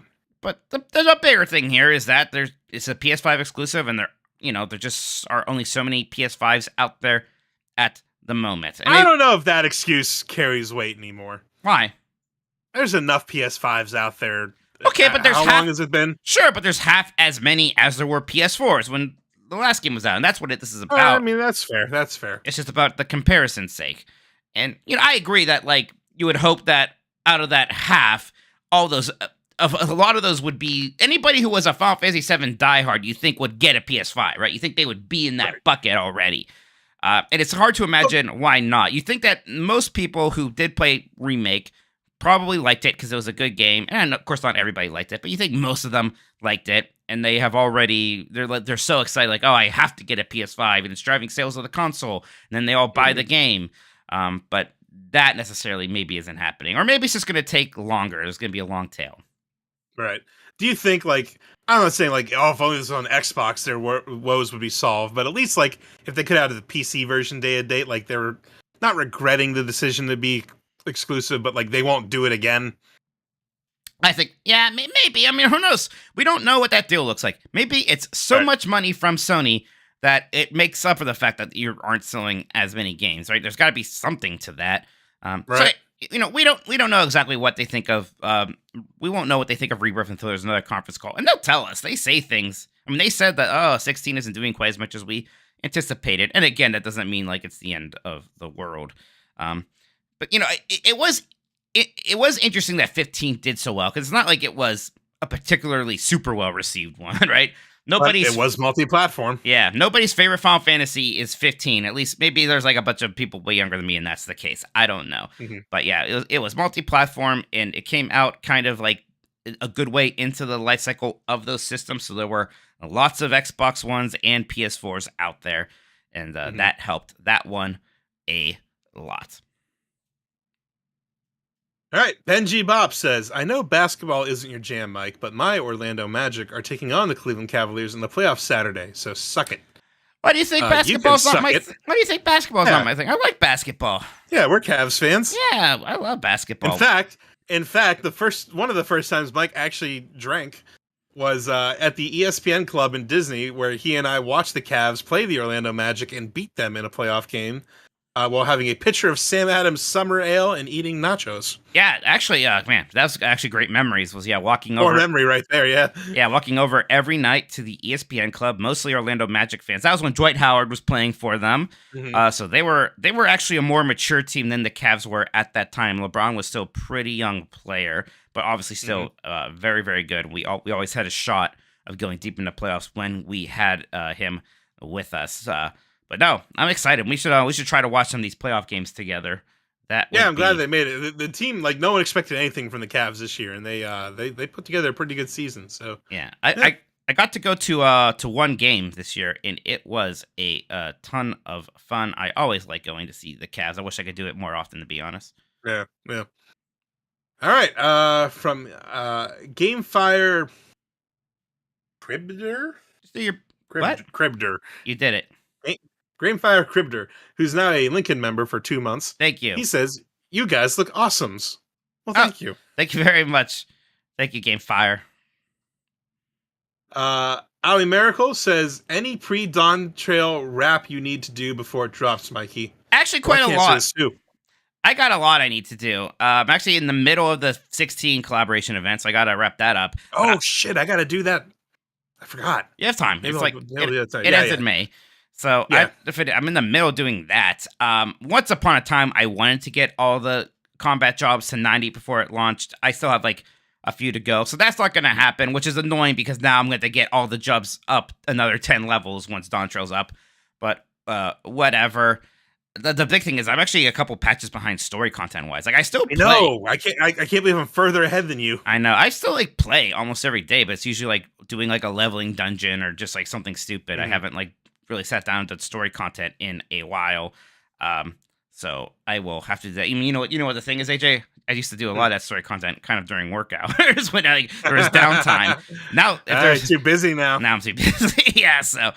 the bigger thing here is that it's a PS5 exclusive, and there just are only so many PS5s out there at the moment. And I don't know if that excuse carries weight anymore. Why? There's enough PS5s out there. Okay, but how long has it been? Sure, but there's half as many as there were PS4s when the last game was out, and that's what this is about. I mean, that's fair. That's fair. It's just about the comparison's sake. And I agree that like you would hope that out of that half, all those a lot of those would be anybody who was a Final Fantasy VII diehard, you think would get a PS5, right? You think they would be in that bucket already. And it's hard to imagine why not. You think that most people who did play Remake probably liked it because it was a good game. And of course, not everybody liked it, but you think most of them liked it. And they have already, they're so excited, like, oh, I have to get a PS5 and it's driving sales of the console. And then they all buy the game. But that necessarily maybe isn't happening. Or maybe it's just going to take longer. There's going to be a long tail. Right. Do you think, like, I'm not saying, like, oh, if only this was on Xbox, their woes would be solved, but at least, like, if they could have the PC version day and date, like, they were not regretting the decision to be exclusive, but, like, they won't do it again. I think, yeah, maybe. I mean, who knows? We don't know what that deal looks like. Maybe it's so much money from Sony that it makes up for the fact that you aren't selling as many games, right? There's got to be something to that. Right. So, we don't know exactly what they think of. We won't know what they think of Rebirth until there's another conference call, and they'll tell us. They say things. I mean, they said that 16 isn't doing quite as much as we anticipated, and again, that doesn't mean like it's the end of the world. But it was interesting that 15 did so well because it's not like it was a particularly super well received one, right? It was multi-platform. Yeah, nobody's favorite Final Fantasy is 15. At least maybe there's like a bunch of people way younger than me, and that's the case. I don't know. Mm-hmm. But yeah, it was multi-platform, and it came out kind of like a good way into the life cycle of those systems. So there were lots of Xbox Ones and PS4s out there, and that helped that one a lot. All right, Benji Bop says, I know basketball isn't your jam, Mike, but my Orlando Magic are taking on the Cleveland Cavaliers in the playoffs Saturday, so suck it. Why do you think basketball's not my thing? Why do you think basketball's not my thing? I like basketball. Yeah, we're Cavs fans. Yeah, I love basketball. In fact, one of the first times Mike actually drank was at the ESPN club in Disney, where he and I watched the Cavs play the Orlando Magic and beat them in a playoff game. While having a pitcher of Sam Adams Summer Ale and eating nachos. Yeah, actually, man, that was actually great memories. Walking over. More memory right there, yeah. Yeah, walking over every night to the ESPN club, mostly Orlando Magic fans. That was when Dwight Howard was playing for them. Mm-hmm. So they were actually a more mature team than the Cavs were at that time. LeBron was still a pretty young player, but obviously still very, very good. We always had a shot of going deep into playoffs when we had him with us. But no, I'm excited. We should try to watch some of these playoff games together. I'm glad they made it. The team, like, no one expected anything from the Cavs this year, and they put together a pretty good season. So yeah, I got to go to one game this year, and it was a ton of fun. I always like going to see the Cavs. I wish I could do it more often, to be honest. Yeah. All right, from Gamefire Cribder. Do your what? Cribder. You did it. Gramefire Cribder, who's now a Lincoln member for 2 months. Thank you. He says, "You guys look awesomes." Well, Oh. thank you. Thank you very much. Thank you, Game Fire. Ali Miracle says, "Any pre-Dawn Trail rap you need to do before it drops, Mikey." Actually, quite Well, I a can't say lot. this too. I got a lot I need to do. I'm actually in the middle of the 16 collaboration events. So I got to wrap that up. Oh, shit, I gotta do that. I forgot. You have time. Maybe It's I'll like do that time. it Yeah, ends yeah. in May. So Yeah. I'm in the middle of doing that. Once upon a time, I wanted to get all the combat jobs to 90 before it launched. I still have like a few to go. So that's not going to happen, which is annoying because now I'm going to get all the jobs up another 10 levels once Dawn Trail's up. But whatever. The big thing is I'm actually a couple patches behind story content wise. Like I still play. No, I can't believe I'm further ahead than you. I know. I still like play almost every day, but it's usually like doing like a leveling dungeon or just like something stupid. I haven't like really sat down to story content in a while. So I will have to do that. You know what the thing is, AJ? I used to do a lot of that story content kind of during work hours when there was downtime. Now if there's too busy now. Now I'm too busy. Yeah, so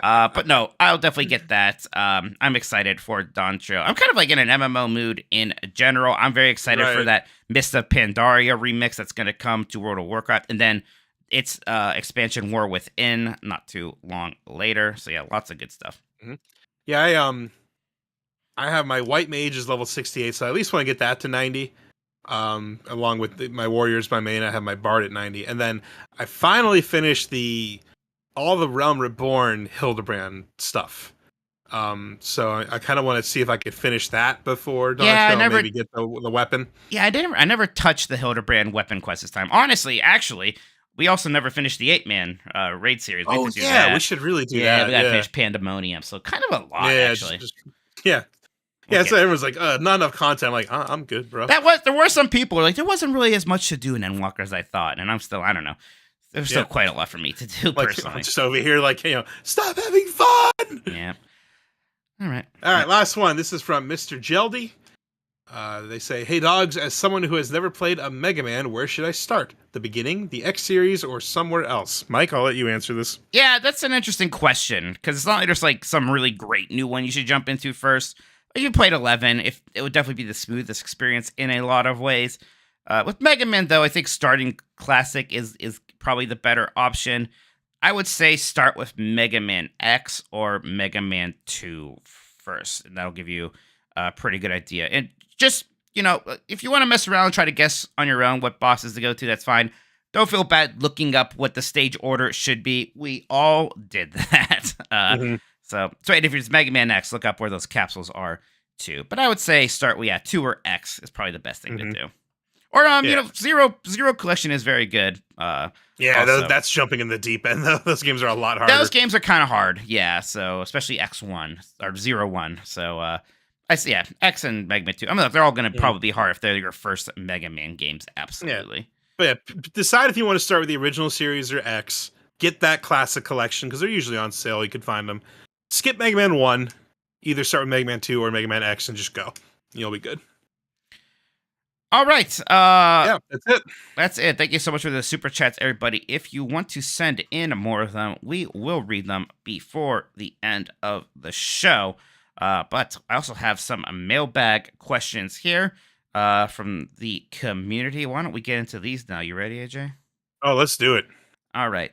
but no, I'll definitely get that. I'm excited for Dawn Trail. I'm kind of like in an MMO mood in general. I'm very excited for that Mist of Pandaria remix that's going to come to World of Warcraft, and then its expansion War Within not too long later. So yeah, lots of good stuff. Mm-hmm. Yeah, I have my White Mage is level 68, so I at least want to get that to 90. Along with my Warriors, my main, I have my Bard at 90, and then I finally finished all the Realm Reborn Hildebrand stuff. So I kind of want to see if I could finish that before Dawn Trail, maybe get the weapon. Yeah, I never touched the Hildebrand weapon quest this time. Honestly, actually, we also never finished the 8-man raid series. We We should really do that. Yeah, we gotta finish Pandemonium. So kind of a lot, actually. Yeah, so everyone's like, not enough content. I'm like, I'm good, bro. There were some people like there wasn't really as much to do in Endwalker as I thought, and I'm still, I don't know. There's still quite a lot for me to do personally. I'm just over here, like, stop having fun. Yeah. All right. Last one. This is from Mr. Geldy. They say, "Hey dogs, as someone who has never played a Mega Man, where should I start? The beginning, the X series, or somewhere else?" Mike, I'll let you answer this. Yeah, that's an interesting question because it's not like there's like some really great new one you should jump into first. If you played 11, it would definitely be the smoothest experience in a lot of ways. With Mega Man, though, I think starting Classic is probably the better option. I would say start with Mega Man X or Mega Man 2 first. And that'll give you a pretty good idea. And just, if you want to mess around and try to guess on your own what bosses to go to, that's fine. Don't feel bad looking up what the stage order should be. We all did that. So if it's Mega Man X, look up where those capsules are too. But I would say start with 2 or X is probably the best thing to do. Or Zero Collection is very good. That's jumping in the deep end. Those games are a lot harder. Those games are kind of hard, yeah. So especially X1 or 01. So I see, X and Mega Man 2. I mean, they're all going to probably be hard if they're your first Mega Man games. Absolutely. Yeah. But decide if you want to start with the original series or X. Get that Classic Collection because they're usually on sale. You can find them. Skip Mega Man 1. Either start with Mega Man 2 or Mega Man X and just go. You'll be good. All right. That's it. That's it. Thank you so much for the super chats, everybody. If you want to send in more of them, we will read them before the end of the show. But I also have some mailbag questions here from the community. Why don't we get into these now? You ready, AJ? Oh, let's do it. All right.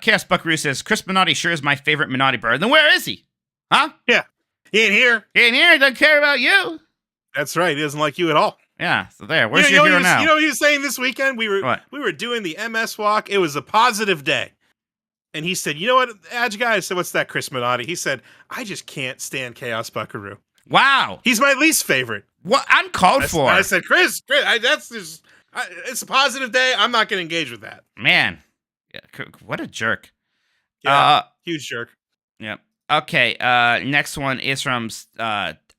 Chaos Buckaroo says, Chris Minotti sure is my favorite Minotti bird. Then where is he? Huh? Yeah. He ain't here. He ain't here. He doesn't care about you. That's right. He doesn't like you at all. Yeah, so there. Where's your hero now? You know what he was saying this weekend? We were doing the MS walk. It was a positive day. And he said, "You know what, Edge guy?" I said, "What's that, Chris Minotti?" He said, "I just can't stand Chaos Buckaroo." Wow. He's my least favorite. What? Uncalled for. I said, Chris, it's a positive day. I'm not going to engage with that. Man. Yeah, what a jerk. Yeah, huge jerk. Yep. Okay, next one is from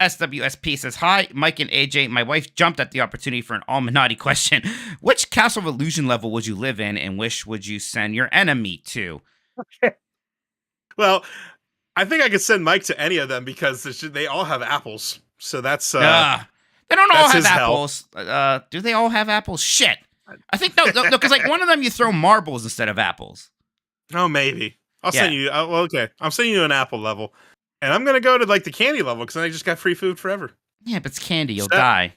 SWSP says, "Hi, Mike and AJ. My wife jumped at the opportunity for an all-Minotti question. Which Castle of Illusion level would you live in, and which would you send your enemy to?" Okay. Well, I think I could send Mike to any of them because they all have apples. So that's... they don't all have apples. Do they all have apples? Shit. I think, no, because like one of them you throw marbles instead of apples. Oh, maybe. I'll send you. Well, okay, I'm sending you an apple level, and I'm gonna go to like the candy level because I just got free food forever. Yeah, but it's candy. You'll die.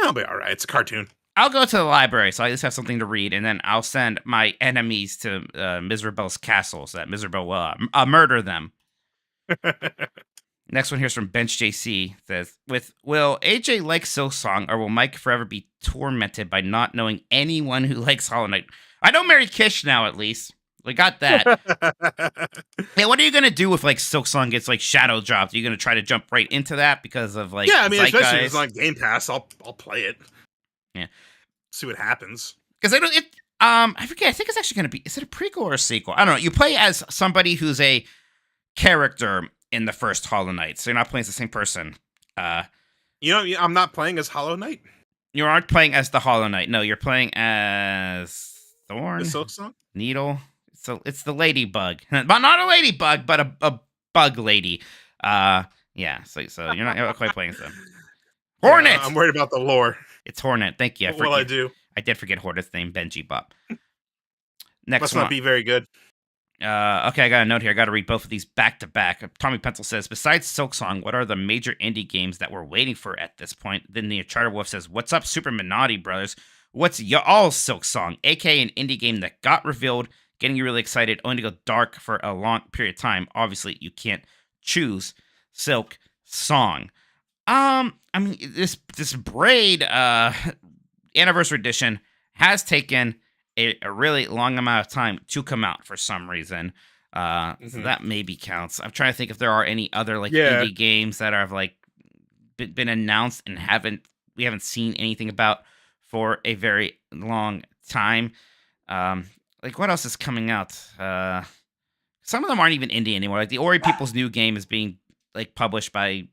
I'll be all right. It's a cartoon. I'll go to the library, so I just have something to read, and then I'll send my enemies to Miserabel's castle, so that Miserable will murder them. Next one here's from Bench JC. Says, will AJ like Silksong, or will Mike forever be tormented by not knowing anyone who likes Hollow Knight? I know Mary Kish now, at least. We got that. Hey, what are you gonna do if like Silksong gets like shadow dropped? Are you gonna try to jump right into that because of like? Yeah, I mean, Zeitgeist? especially if it's on Game Pass, I'll play it. Yeah, see what happens. Because I don't. I forget. I think it's actually gonna be. Is it a prequel or a sequel? I don't know. You play as somebody who's a character in the first Hollow Knight, so you're not playing as the same person. I'm not playing as Hollow Knight. You aren't playing as the Hollow Knight. No, you're playing as Thorn. The Silksong? Needle. So it's the ladybug, but not a ladybug, but a bug lady. Yeah. So you're not quite playing as them. Hornet. Yeah, I'm worried about the lore. It's Hornet. Thank you. What will I do? I did forget Hornet's name, Benji Bop. Next Must one. not be very good. Okay, I got a note here. I got to read both of these back to back. Tommy Pencil says, besides Silksong, what are the major indie games that we're waiting for at this point? Then the Charter Wolf says, what's up, Super Minotti brothers? What's y'all's Silksong, aka an indie game that got revealed, getting you really excited, only to go dark for a long period of time? Obviously, you can't choose Silksong. I mean, this Braid Anniversary Edition has taken a really long amount of time to come out for some reason. So that maybe counts. I'm trying to think if there are any other like indie games that have like been announced and we haven't seen anything about for a very long time. Like what else is coming out? Some of them aren't even indie anymore. Like the Ori People's new game is being like published by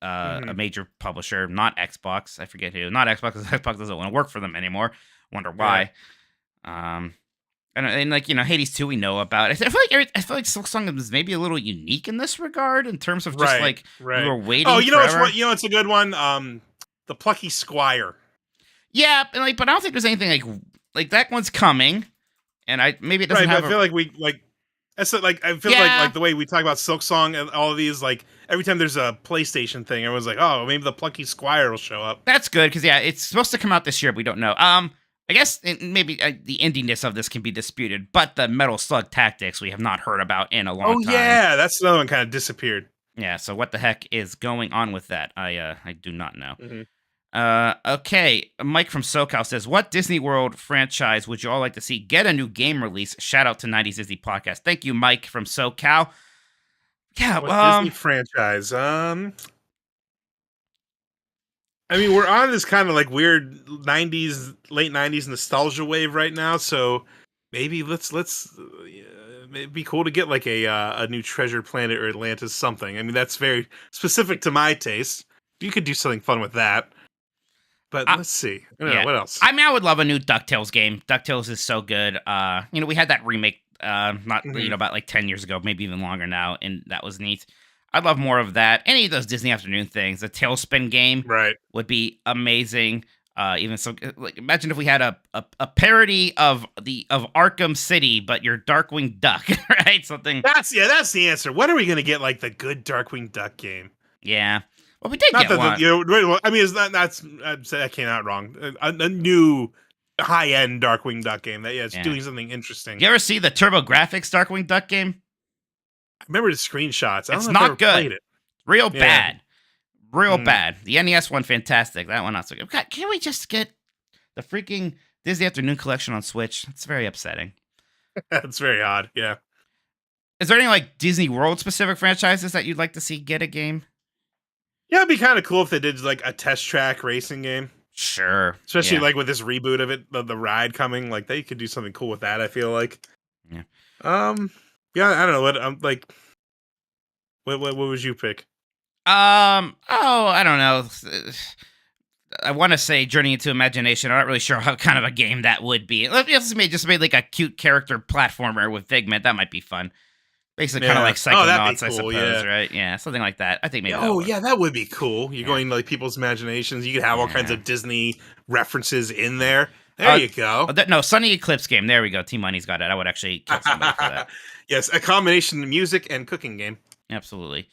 a major publisher, not Xbox. I forget who. Not Xbox, because Xbox doesn't want to work for them anymore. Wonder why. Yeah. And like, Hades 2 we know about. I feel like Silksong is maybe a little unique in this regard in terms of just we were waiting. Oh, forever. It's a good one. The Plucky Squire. Yeah, and but I don't think there's anything like that one's coming, and maybe it doesn't have. I feel like we like. That's like I feel like the way we talk about Silksong and all of these, like every time there's a PlayStation thing, everyone's like, oh, maybe the Plucky Squire will show up. That's good because it's supposed to come out this year. But we don't know. I guess maybe the indiness of this can be disputed, but the Metal Slug Tactics we have not heard about in a long time. Oh yeah, that's another one kind of disappeared. Yeah, so what the heck is going on with that? I do not know. Okay, Mike from SoCal says, what Disney World franchise would you all like to see get a new game release? Shout out to 90s Disney Podcast. Thank you, Mike from SoCal. Yeah, what Disney franchise? I mean, we're on this kind of like weird late 90s nostalgia wave right now, so maybe it'd be cool to get like a new Treasure Planet or Atlantis something. I mean, that's very specific to my taste. You could do something fun with that. But let's see. I don't know, what else? I mean, I would love a new DuckTales game. DuckTales is so good. We had that remake about like 10 years ago, maybe even longer now, and that was neat. I'd love more of that. Any of those Disney Afternoon things. The Tailspin game would be amazing. Even so, like, imagine if we had a parody of Arkham City, but your Darkwing Duck, right? Something. That's the answer. When are we gonna get like the good Darkwing Duck game? Yeah. Well, we did get one. I mean, that came out wrong. A new high-end Darkwing Duck game it's doing something interesting. You ever see the TurboGrafx Darkwing Duck game? I remember the screenshots. It's not good. Played it. Real bad. Real bad. The NES one, fantastic. That one, not so good. God, can't we just get the freaking Disney Afternoon Collection on Switch? It's very upsetting. That's very odd, yeah. Is there any like Disney World specific franchises that you'd like to see get a game? Yeah, it'd be kind of cool if they did like a test track racing game. Sure. Especially like with this reboot of it, the ride coming, like they could do something cool with that, I feel like. Yeah. Yeah, I don't know what what would you pick? I don't know. I want to say Journey into Imagination. I'm not really sure how kind of a game that would be. Let's just made like a cute character platformer with Figment. That might be fun. Basically, kind of like Psychonauts, cool, I suppose, right? Yeah, something like that. I think maybe. That would be cool. You're going to like people's imaginations. You could have all kinds of Disney references in there. There you go. No, Sunny Eclipse game. There we go. T-Money's got it. I would actually kill somebody for that. Yes, a combination of music and cooking game. Absolutely.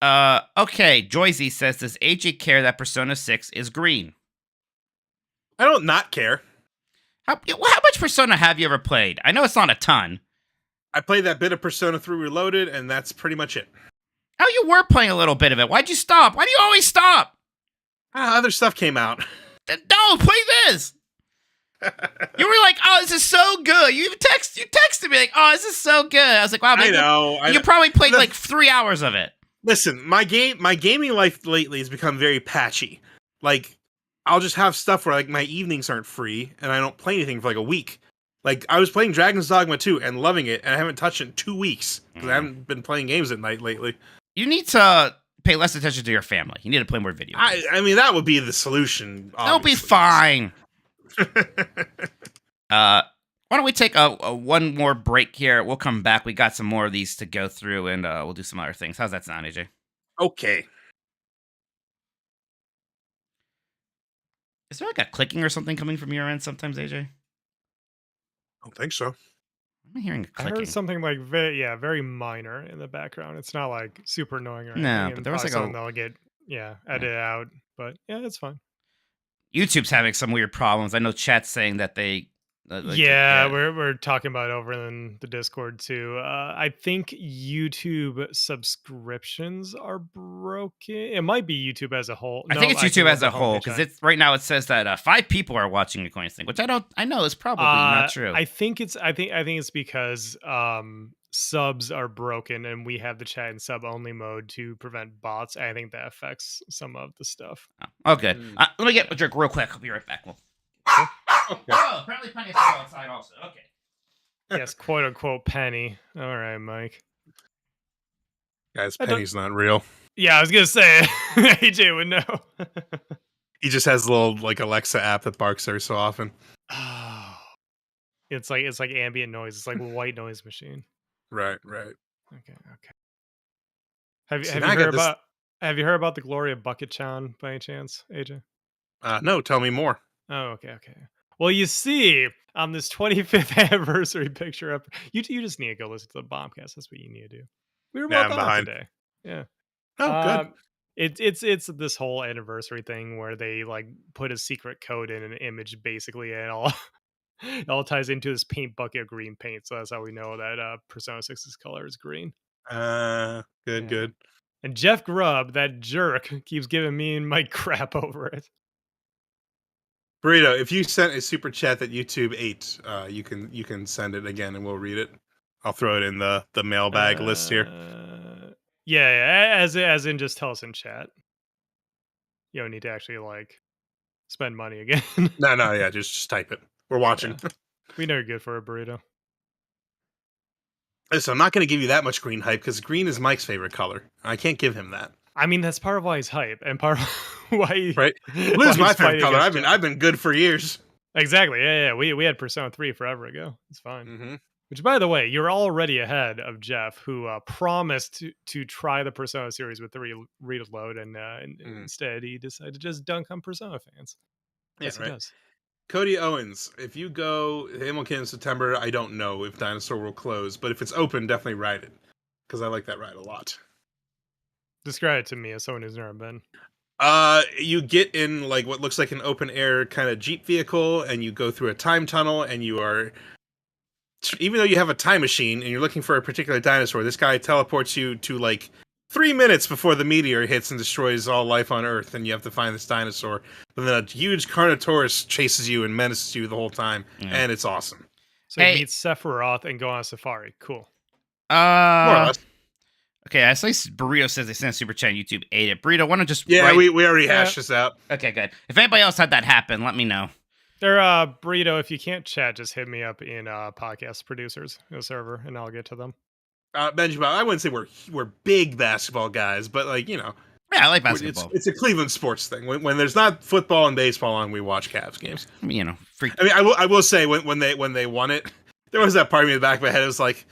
Okay, Joyzy says, does AJ care that Persona 6 is green? I don't not care. How much Persona have you ever played? I know it's not a ton. I played that bit of Persona 3 Reloaded, and that's pretty much it. Oh, you were playing a little bit of it. Why'd you stop? Why do you always stop? Other stuff came out. No, play this. You were like, "Oh, this is so good." You texted me like, "Oh, this is so good." I was like, "Wow, I know. You probably played like 3 hours of it." Listen, my gaming life lately has become very patchy. Like, I'll just have stuff where like my evenings aren't free, and I don't play anything for like a week. Like, I was playing Dragon's Dogma 2 and loving it, and I haven't touched it in 2 weeks because I haven't been playing games at night lately. You need to pay less attention to your family. You need to play more video games. I mean, that would be the solution. They'll be fine. Why don't we take a one more break here? We'll come back. We got some more of these to go through, and we'll do some other things. How's that sound, AJ? Okay. Is there like a clicking or something coming from your end sometimes, AJ? I don't think so. I'm hearing a I clicking. heard something like very minor in the background. It's not like super annoying or anything. No, and but there was like something a... they'll get edited out. But yeah, it's fine. YouTube's having some weird problems. I know chat's saying that they... we're talking about it over in the Discord too. I think YouTube subscriptions are broken. It might be YouTube as a whole. I think it's YouTube as a whole because it's right now. It says that 5 people are watching the Coins thing, which I know is probably not true. I think it's because subs are broken and we have the chat in sub only mode to prevent bots. I think that affects some of the stuff. Oh good. Let me get a drink real quick. I'll be right back. Okay. Oh, apparently Penny's outside also. Okay. Yes, quote unquote Penny. All right, Mike. Guys, Penny's not real. Yeah, I was gonna say AJ would know. He just has a little like Alexa app that barks every so often. Oh, it's like ambient noise. It's like a white noise machine. Right. Okay. Have you heard about the glory of Bucket Chan by any chance, AJ? No, tell me more. Oh, okay. Well, you see, on this 25th anniversary picture up, you just need to go listen to the Bombcast. That's what you need to do. We were both on today. Yeah. Oh, good. It's this whole anniversary thing where they like put a secret code in an image basically, and it all ties into this paint bucket of green paint. So that's how we know that Persona 6's color is green. Good. And Jeff Grubb, that jerk, keeps giving me and Mike crap over it. Burrito, if you sent a super chat that YouTube ate, you can send it again and we'll read it. I'll throw it in the mailbag list here. Yeah, as in just tell us in chat. You don't need to actually like spend money again. No, yeah, just type it. We're watching. Yeah. We know you're good for a burrito. Listen, I'm not going to give you that much green hype because green is Mike's favorite color. I can't give him that. I mean, that's part of why he's hype, and part of why he, right. Blue's my favorite color. I've been good for years. Exactly. Yeah. We had Persona 3 forever ago. It's fine. Mm-hmm. Which, by the way, you're already ahead of Jeff, who promised to try the Persona series with the reload, and instead he decided to just dunk on Persona fans. Yes, he does. Cody Owens, if you go Hamilton in September, I don't know if Dinosaur will close, but if it's open, definitely ride it because I like that ride a lot. Describe it to me as someone who's never been. You get in like what looks like an open air kind of Jeep vehicle, and you go through a time tunnel, and you are, even though you have a time machine and you're looking for a particular dinosaur, this guy teleports you to like 3 minutes before the meteor hits and destroys all life on Earth, and you have to find this dinosaur. But then a huge Carnotaurus chases you and menaces you the whole time, and it's awesome. So you meet Sephiroth and go on a safari. Cool. More or less. Okay, I say Burrito says they sent a super chat on YouTube ate it. Burrito, want to just we already hashed this out. Okay, good. If anybody else had that happen, let me know. Burrito, if you can't chat, just hit me up in podcast producers server, and I'll get to them. Benjamin, I wouldn't say we're big basketball guys, but like, you know. Yeah, I like basketball. It's a Cleveland sports thing. When there's not football and baseball on, we watch Cavs games. You know, I mean, I will say when they won it, there was that part of me in the back of my head. It was like,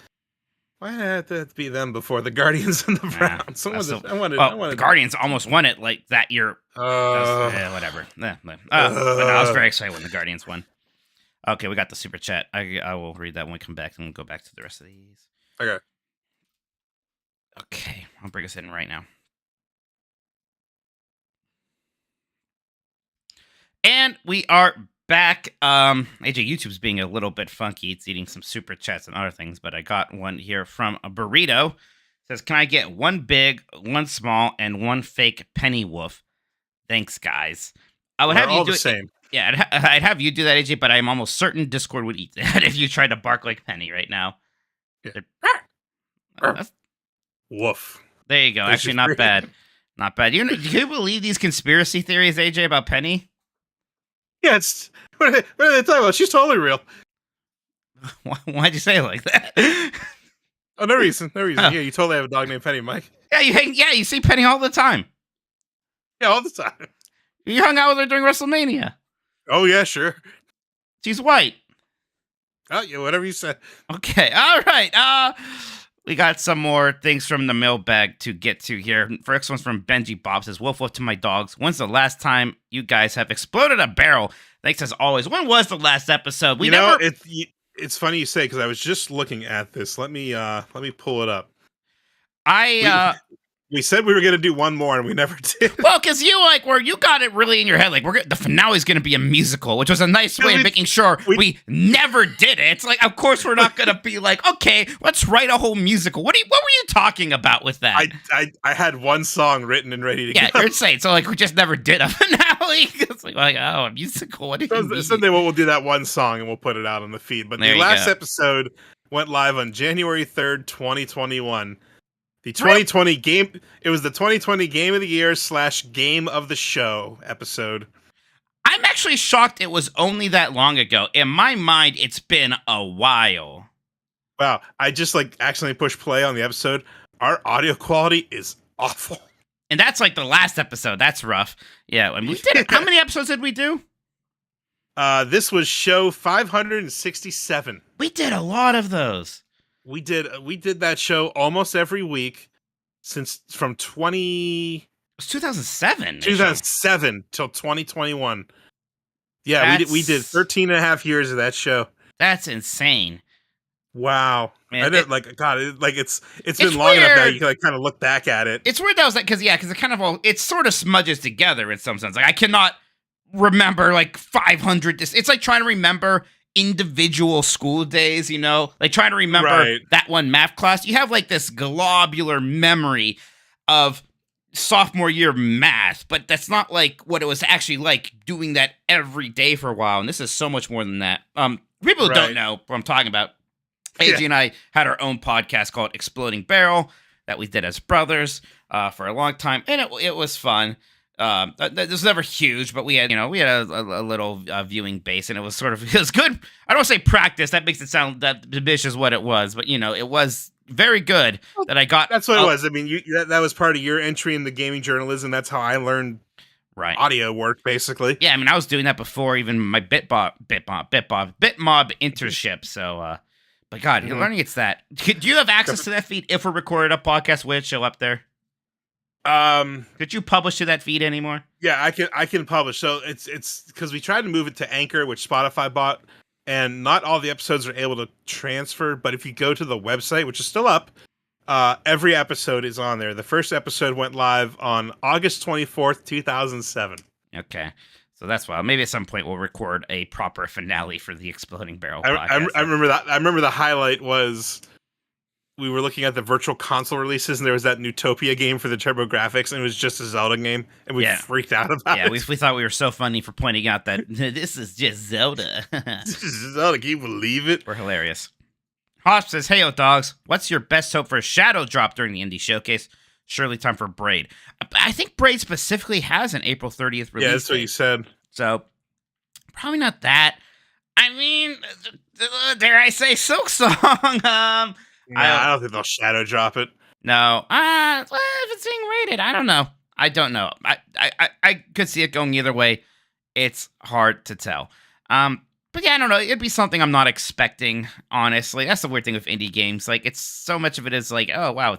why did it have to be them before the Guardians and the Browns? The Guardians almost won it like that year. Whatever. But I was very excited when the Guardians won. Okay, we got the super chat. I will read that when we come back, and we'll go back to the rest of these. Okay. Okay, I'll bring us in right now. And we are back. AJ, YouTube's being a little bit funky. It's eating some super chats and other things, but I got one here from a burrito. It says, can I get one big, one small, and one fake penny wolf? Thanks, guys. I would We're have you all do the it. same. Yeah, I'd have you do that, AJ, but I'm almost certain Discord would eat that if you tried to bark like Penny right now. Yeah. That's- Woof. There you go. That's Actually, just not great. bad. Not bad. Do you believe these conspiracy theories, AJ, about Penny? Yeah, it's what are they talking about? She's totally real. Why'd you say it like that? Oh, no reason. No reason. Huh. Yeah, you totally have a dog named Penny, Mike. Yeah, you see Penny all the time. Yeah, all the time. You hung out with her during WrestleMania. Oh yeah, sure. She's white. Oh yeah, whatever you said. Okay, all right. We got some more things from the mailbag to get to here. First one's from Benji Bob. Says, Wolf to my dogs. When's the last time you guys have exploded a barrel? Thanks as always. When was the last episode? It's funny you say because I was just looking at this. Let me pull it up. We said we were gonna do one more and we never did. Well, because you got it really in your head, like the finale's gonna be a musical, which was a nice way of making sure we never did it. It's like, of course, we're not gonna be like, okay, let's write a whole musical. What were you talking about with that? I had one song written and ready to go. Yeah, you're insane. So we just never did a finale. It's like, oh, a musical. What do you mean? Someday we'll do that one song and we'll put it out on the feed. But There the you last go. episode went live on January 3rd, 2021. The 2020 game. It was the 2020 Game of the Year / Game of the Show episode. I'm actually shocked it was only that long ago. In my mind, it's been a while. Wow, I just accidentally pushed play on the episode. Our audio quality is awful. And that's like the last episode. That's rough. Yeah, and we did it. How many episodes did we do? This was show 567. We did a lot of those. We did that show almost every week from It was 2007. 2007 till 2021. Yeah, we did 13 and a half years of that show. That's insane. Wow. Man, I didn't it's it's been long enough weird. that you can kind of look back at it. It's weird that was because it kind of it sort of smudges together in some sense. Like I cannot remember 500. It's like trying to remember individual school days, like trying to remember that one math class. You have this globular memory of sophomore year math, but that's not what it was actually like doing that every day for a while. And this is so much more than that. People who don't know what I'm talking about, AJ and I had our own podcast called Exploding Barrel that we did as brothers for a long time, and it was fun. It was never huge, but we had a little viewing base, and it was it was good. I don't want to say practice. That makes it sound that diminishes what it was, but it was very good that I got. That's what it was. I mean, that was part of your entry into gaming journalism. That's how I learned audio work, basically. Yeah, I mean, I was doing that before even my Bitmob internship. So, but God, you're learning it's that. Do you have access to that feed if we're recording a podcast? Would it show up there? Could you publish to that feed anymore? Yeah, I can publish. So it's because we tried to move it to Anchor, which Spotify bought, and not all the episodes are able to transfer. But if you go to the website, which is still up, every episode is on there. The first episode went live on August 24th, 2007. Okay. So that's why maybe at some point we'll record a proper finale for the Exploding Barrel podcast. I remember that. I remember the highlight was we were looking at the virtual console releases, and there was that Newtopia game for the TurboGrafx, and it was just a Zelda game, and we freaked out about it. Yeah, we thought we were so funny for pointing out that this is just Zelda. This is Zelda, can you believe it? We're hilarious. Hosp says, hey, dogs, what's your best hope for a shadow drop during the Indie Showcase? Surely time for Braid. I think Braid specifically has an April 30th release. Yeah, that's what you said. So, probably not that. I mean, dare I say Silksong? I don't think they'll shadow drop it. No. If it's being rated, I don't know. I could see it going either way. It's hard to tell. But yeah, I don't know. It'd be something I'm not expecting, honestly. That's the weird thing with indie games. It's so much of it is oh, wow,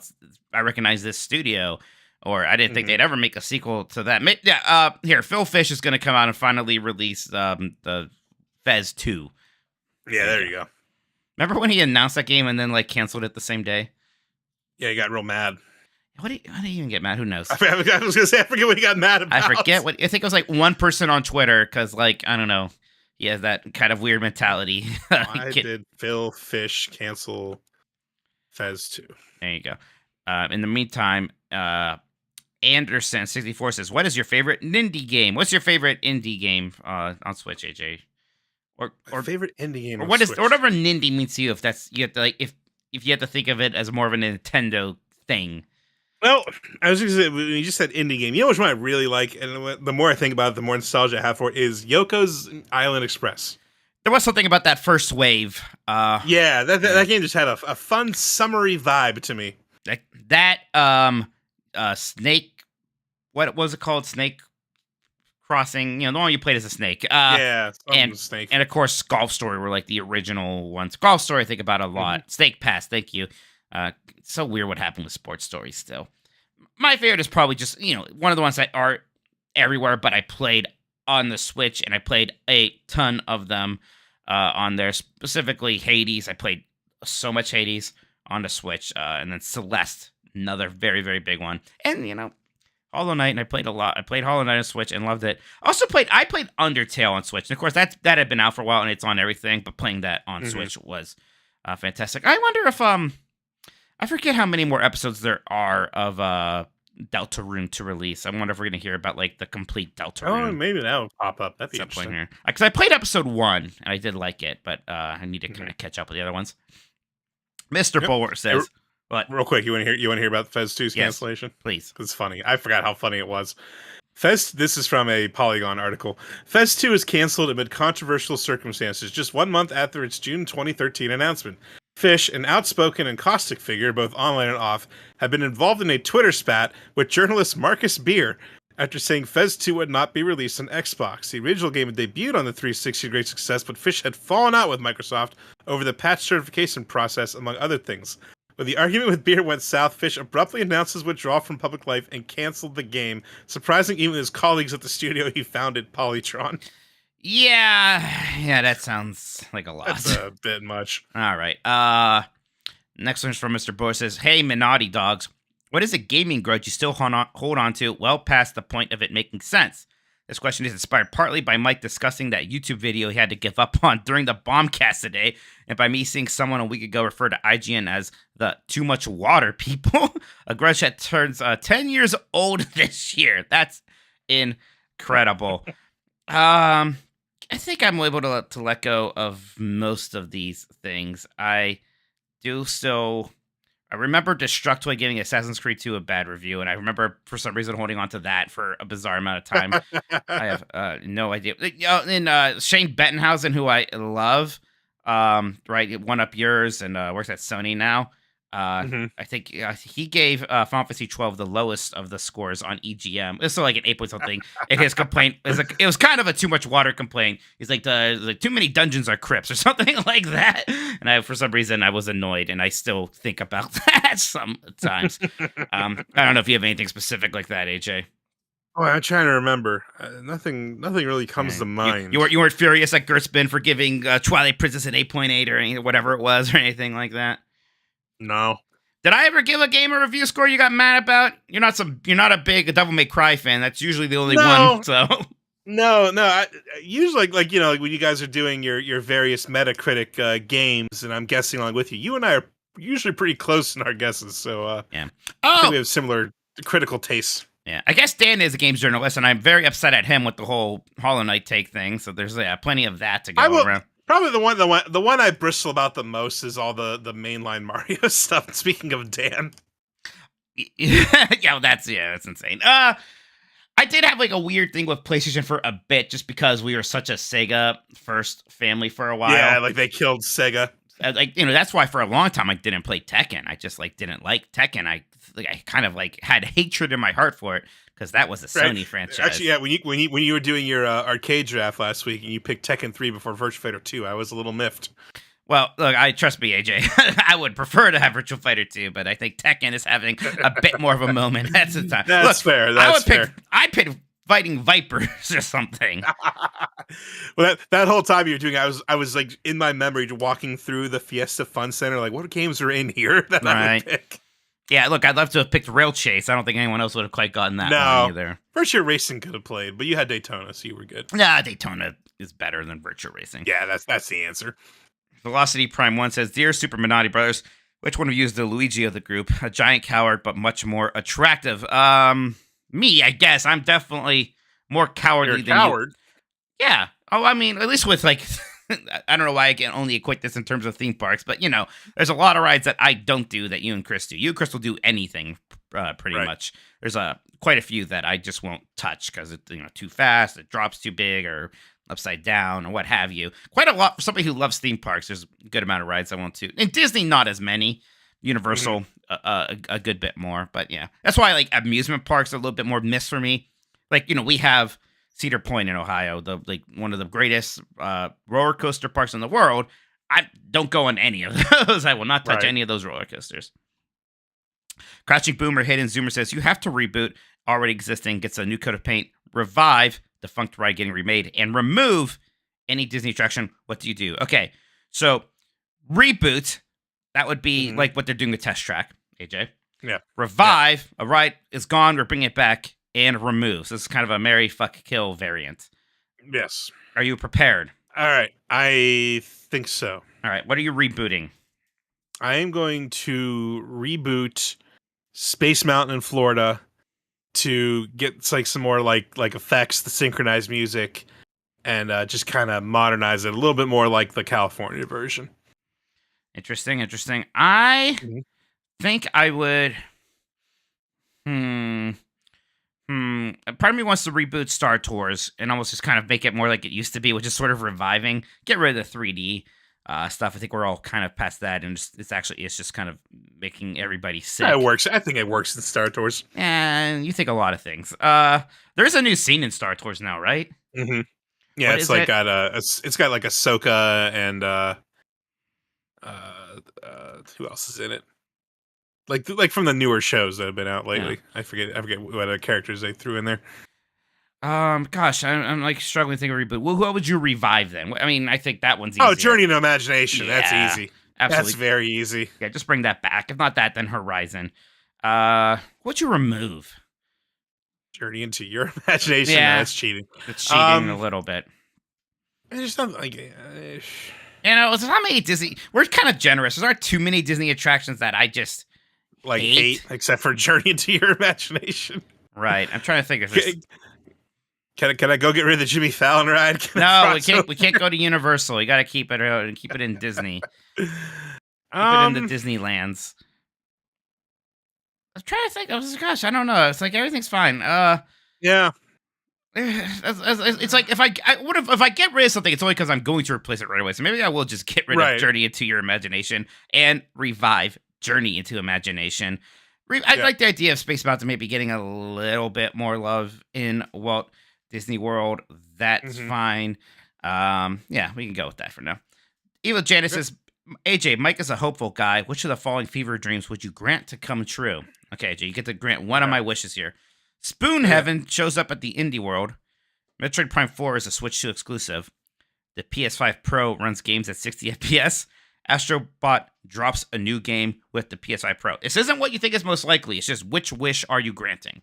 I recognize this studio. Or I didn't think they'd ever make a sequel to that. Yeah, here, Phil Fish is going to come out and finally release the Fez 2. Yeah, there you go. Remember when he announced that game and then like canceled it the same day? Yeah, he got real mad. How did he even get mad? Who knows? I was gonna say I forget what he got mad about. I forget what. I think it was like one person on Twitter because like I don't know. He has that kind of weird mentality. Why did Phil Fish cancel Fez 2? There you go. In the meantime, Anderson64 says, "What is your favorite indie game? What's your favorite indie game on Switch, AJ? Or favorite indie game? Or what is whatever indie means to you? If that's you have to like if you have to think of it as more of a Nintendo thing." Well, I was going to say, when you just said indie game, you know which one I really like, and the more I think about it, the more nostalgia I have for it, is Yoko's Island Express. There was something about that first wave. Yeah, that game just had a fun, summery vibe to me. Snake, what was it called? Snake Crossing, the one you played as a snake. Snake. And of course, Golf Story were like the original ones. Golf Story I think about a lot. Mm-hmm. Snake Pass, thank you. It's so weird what happened with Sports Story still. My favorite is probably just, one of the ones that are everywhere, but I played on the Switch, and I played a ton of them on there, specifically Hades. I played so much Hades on the Switch, and then Celeste, another very, very big one. And, Hollow Knight, and I played a lot. I played Hollow Knight on Switch and loved it. I played Undertale on Switch. And of course, that had been out for a while, and it's on everything, but playing that on Switch was fantastic. I wonder if, I forget how many more episodes there are of Deltarune to release. I wonder if we're going to hear about, like, the complete Deltarune. Oh, maybe that will pop up. That'd be interesting. Here. Because I played episode 1, and I did like it, but I need to kind of catch up with the other ones. Mr. Bowler says... What? Real quick, you want to hear about Fez 2's cancellation? Please. It's funny. I forgot how funny it was. This is from a Polygon article. Fez 2 is canceled amid controversial circumstances just 1 month after its June 2013 announcement. Fish, an outspoken and caustic figure, both online and off, have been involved in a Twitter spat with journalist Marcus Beer after saying Fez 2 would not be released on Xbox. The original game had debuted on the 360 to great success, but Fish had fallen out with Microsoft over the patch certification process, among other things. When the argument with Beer went south, Fish abruptly announced his withdrawal from public life and canceled the game, surprising even his colleagues at the studio he founded, Polytron. Yeah, that sounds like a lot. That's a bit much. All right. Next one's from Mr. Boy says, "Hey, Nintendogs, what is a gaming grudge you still hold on to well past the point of it making sense?" This question is inspired partly by Mike discussing that YouTube video he had to give up on during the Bombcast today, and by me seeing someone a week ago refer to IGN as the too much water people. A grudge that turns 10 years old this year. That's incredible. I think I'm able to let go of most of these things. I remember Destructoid giving Assassin's Creed 2 a bad review, and I remember for some reason holding on to that for a bizarre amount of time. I have no idea. And Shane Bettenhausen, who I love, right, one up yours and works at Sony now. I think he gave Final Fantasy 12 the lowest of the scores on EGM. It's like an 8 point something. And his complaint is like it was kind of a too much water complaint. He's like too many dungeons are crypts or something like that. And for some reason I was annoyed, and I still think about that sometimes. I don't know if you have anything specific like that, AJ. Oh, I'm trying to remember. Nothing really comes to mind. You weren't furious at Gertzman for giving Twilight Princess an 8.8 or anything, whatever it was, or anything like that. No. Did I ever give a game a review score you got mad about? You're not a big Devil May Cry fan. That's usually the only one. So no. I usually like when you guys are doing your various Metacritic games, and I'm guessing along with you. You and I are usually pretty close in our guesses. So yeah, I think we have similar critical tastes. Yeah, I guess Dan is a games journalist, and I'm very upset at him with the whole Hollow Knight take thing. So there's plenty of that to go around. Probably the one I bristle about the most is all the mainline Mario stuff. Speaking of Dan, that's insane. I did have like a weird thing with PlayStation for a bit, just because we were such a Sega first family for a while. Yeah, like they killed Sega. That's why for a long time I didn't play Tekken. I just didn't like Tekken. I kind of had hatred in my heart for it, because that was a Sony franchise. Actually, yeah, when you were doing your arcade draft last week and you picked Tekken 3 before Virtua Fighter 2, I was a little miffed. Well, look, trust me, AJ. I would prefer to have Virtua Fighter 2, but I think Tekken is having a bit more of a moment at the time. That's fair. That's fair. I picked fighting vipers or something. Well, that whole time you were doing, I was like in my memory walking through the Fiesta Fun Center, like what games are in here that I Right. would pick. Yeah, look, I'd love to have picked Rail Chase. I don't think anyone else would have quite gotten that No. one either. Virtua Racing could have played, but you had Daytona, so you were good. Nah, Daytona is better than Virtua Racing. Yeah, that's the answer. Velocity Prime 1 says, Dear Super Minotti Brothers, which one of you is the Luigi of the group? A giant coward, but much more attractive. Me, I guess. I'm definitely more cowardly You're a than coward. you. Yeah. Oh, I mean, at least with like, I don't know why I can only equate this in terms of theme parks, but you know, there's a lot of rides that I don't do that you and Chris do. You and Chris will do anything, pretty Right. much. There's quite a few that I just won't touch because it's too fast, it drops too big, or upside down, or what have you. Quite a lot for somebody who loves theme parks. There's a good amount of rides I won't do. In Disney, not as many. Universal, a good bit more. But yeah, that's why like amusement parks are a little bit more miss for me. Like we have Cedar Point in Ohio, one of the greatest roller coaster parks in the world. I don't go on any of those. I will not touch any of those roller coasters. Crouching Boomer Hidden Zoomer says you have to reboot already existing, gets a new coat of paint, revive defunct ride getting remade, and remove any Disney attraction. What do you do? Okay, so reboot, that would be like what they're doing with Test Track, AJ. Yeah. Revive, a ride is gone, we're bringing it back, and remove. So this is kind of a marry, fuck, kill variant. Yes. Are you prepared? All right. I think so. All right, what are you rebooting? I am going to reboot Space Mountain in Florida to get like some more like effects, the synchronized music, and just kind of modernize it a little bit more like the California version. Interesting. I Mhm. think I would. Part of me wants to reboot Star Tours and almost just kind of make it more like it used to be, which is sort of reviving. Get rid of the 3D stuff. I think we're all kind of past that, and it's just kind of making everybody sick. Yeah, it works. I think it works in Star Tours. And you think a lot of things. There's a new scene in Star Tours now, right? Mm-hmm. Yeah, What it's is like it? it's got like Ahsoka and who else is in it? Like from the newer shows that have been out lately. I forget what characters they threw in there. Gosh, I'm like struggling to think of a reboot. Well, what would you revive then? I mean, I think that one's easy. Oh, Journey into Imagination. Yeah, That's easy. Absolutely. That's very easy. Yeah, just bring that back. If not that, then Horizon. What'd you remove? Journey into Your Imagination. Yeah. No, that's cheating. It's cheating a little bit. It's just not like. There's not many Disney. We're kind of generous. There aren't too many Disney attractions that I just Like hate. 8, except for Journey into Your Imagination. Right. I'm trying to think of this. Can I go get rid of the Jimmy Fallon ride? No, we can't go to Universal. You got to keep it out and keep it in Disney. Keep it in the Disneylands. I'm trying to think. Gosh, I don't know. It's like everything's fine. Yeah. It's like if I get rid of something, it's only because I'm going to replace it right away. So maybe I will just get rid of Journey into Your Imagination and revive Journey into Imagination. I like the idea of Space Mountain maybe getting a little bit more love in Walt Disney World. That's fine. Yeah, we can go with that for now. Evil Janice says, AJ, Mike is a hopeful guy. Which of the following fever dreams would you grant to come true? Okay, AJ, you get to grant one of my wishes here. Spoon Heaven shows up at the Indie World. Metroid Prime 4 is a Switch 2 exclusive. The PS5 Pro runs games at 60 FPS. Astrobot drops a new game with the PS5 Pro. This isn't what you think is most likely. It's just which wish are you granting?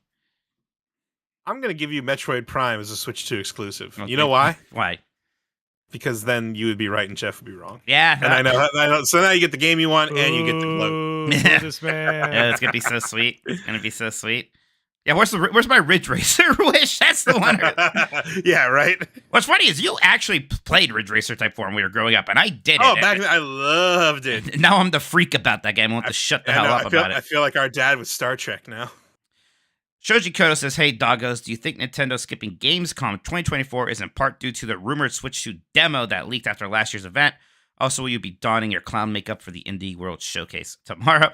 I'm going to give you Metroid Prime as a Switch 2 exclusive. Okay. You know why? Why? Because then you would be right and Jeff would be wrong. Yeah. And I know. So now you get the game you want and you get the gloat. Ooh, Yeah. this man. Yeah, it's gonna be so sweet. It's gonna be so sweet. Yeah, where's my Ridge Racer wish? That's the one. Yeah, right? What's funny is you actually played Ridge Racer Type 4 when we were growing up, and I didn't. Oh, back then I loved it. Now I'm the freak about that game. I want to shut the hell up about I it. feel like our dad with Star Trek now. Shoji Koto says, hey, doggos, do you think Nintendo skipping Gamescom 2024 is in part due to the rumored Switch 2 demo that leaked after last year's event? Also, will you be donning your clown makeup for the Indie World Showcase tomorrow?